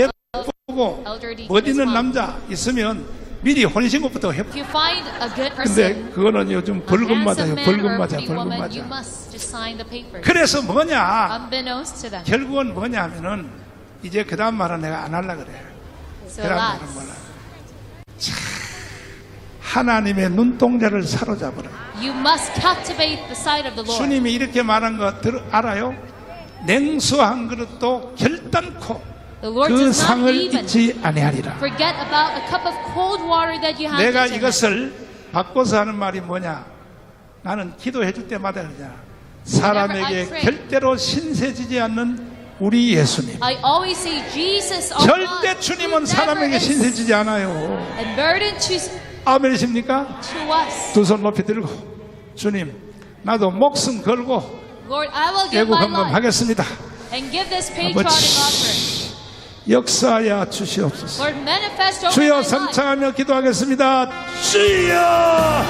예쁘고 Elder Deaconess 멋있는 Huang, 남자 있으면 미리 혼인신고부터 해봐. if you find a good 근데 person, 그거는 요즘 a 벌금 맞아요. handsome man 벌금 or a 맞아. pretty 벌금 woman, you 맞아. must just sign the papers. 그래서 뭐냐? Unbeknownst to them. 결국은 뭐냐 하면은 이제 그 다음 말은 내가 안 하려고 그래. So 그 다음 말은 alas, 뭐라. 자, 하나님의 눈동자를 사로잡으라. you must captivate the sight of the Lord. 주님이 이렇게 말한 거 알아요? 냉수 한 그릇도 결단코 The Lord 그 does not 상을 even 잊지 아니하리라. forget about a cup of cold water that you have 내가 to him. 이것을 바꿔서 하는 말이 뭐냐? 나는 기도해 줄 때마다 그러냐? 사람에게 절대로 신세지지 않는 우리 예수님. I always say Jesus, our God, 절대 주님은 who never 사람에게 is 신세지지 않아요. and burden to 아멘이십니까? us. 두 손 높이 들고 주님, 나도 목숨 걸고 Lord, I will give 애국 my 헌금 life 하겠습니다. and give this patriotic offering. 역사하여 주시옵소서. Lord, manifest over 주여 my life. 삼창하며 기도하겠습니다. 주여,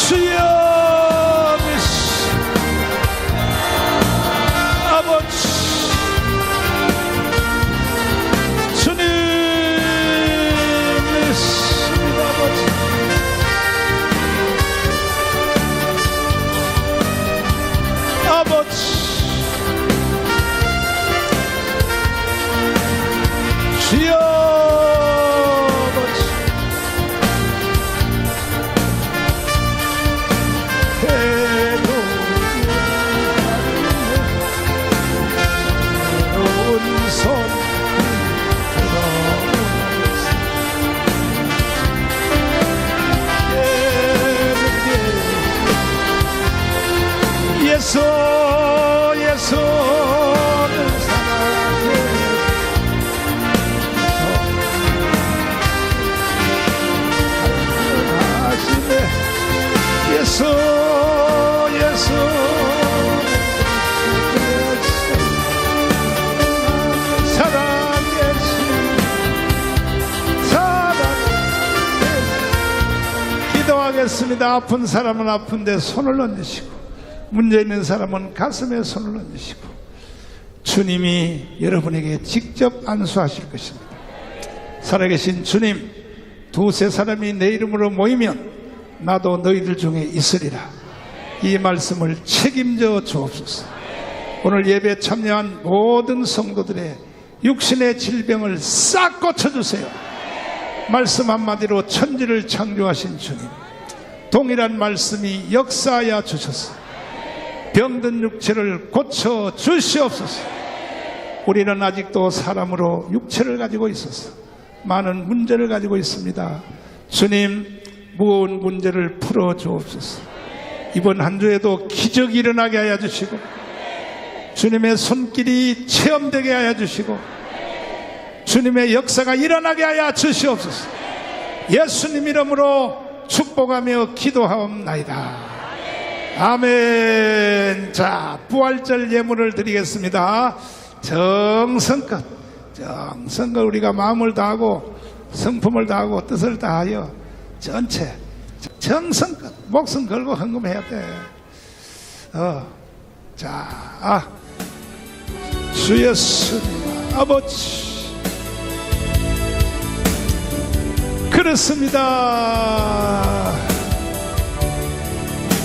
주여, 아버지, 주님, 믿습니다, 아버지. 아버지, 주여, 아버지, 그렇습니다. 아픈 사람은 아픈데 손을 얹으시고, 문제 있는 사람은 가슴에 손을 얹으시고, 주님이 여러분에게 직접 안수하실 것입니다. 살아계신 주님, 두세 사람이 내 이름으로 모이면 나도 너희들 중에 있으리라. 이 말씀을 책임져 주옵소서. 오늘 예배에 참여한 모든 성도들의 육신의 질병을 싹 고쳐주세요. 말씀 한마디로 천지를 창조하신 주님, 동일한 말씀이 역사하여 주셔서 병든 육체를 고쳐 주시옵소서. 우리는 아직도 사람으로 육체를 가지고 있어서 많은 문제를 가지고 있습니다. 주님, 무거운 문제를 풀어 주옵소서. 이번 한 주에도 기적이 일어나게 하여 주시고, 주님의 손길이 체험되게 하여 주시고, 주님의 역사가 일어나게 하여 주시옵소서. 예수님 이름으로 축복하며 기도하옵나이다. 아멘. 자, 부활절 예물을 드리겠습니다. 정성껏 우리가 마음을 다하고 성품을 다하고 뜻을 다하여 전체 정성껏 목숨 걸고 헌금해야 돼. 주 예수님 아버지, 그렇습니다.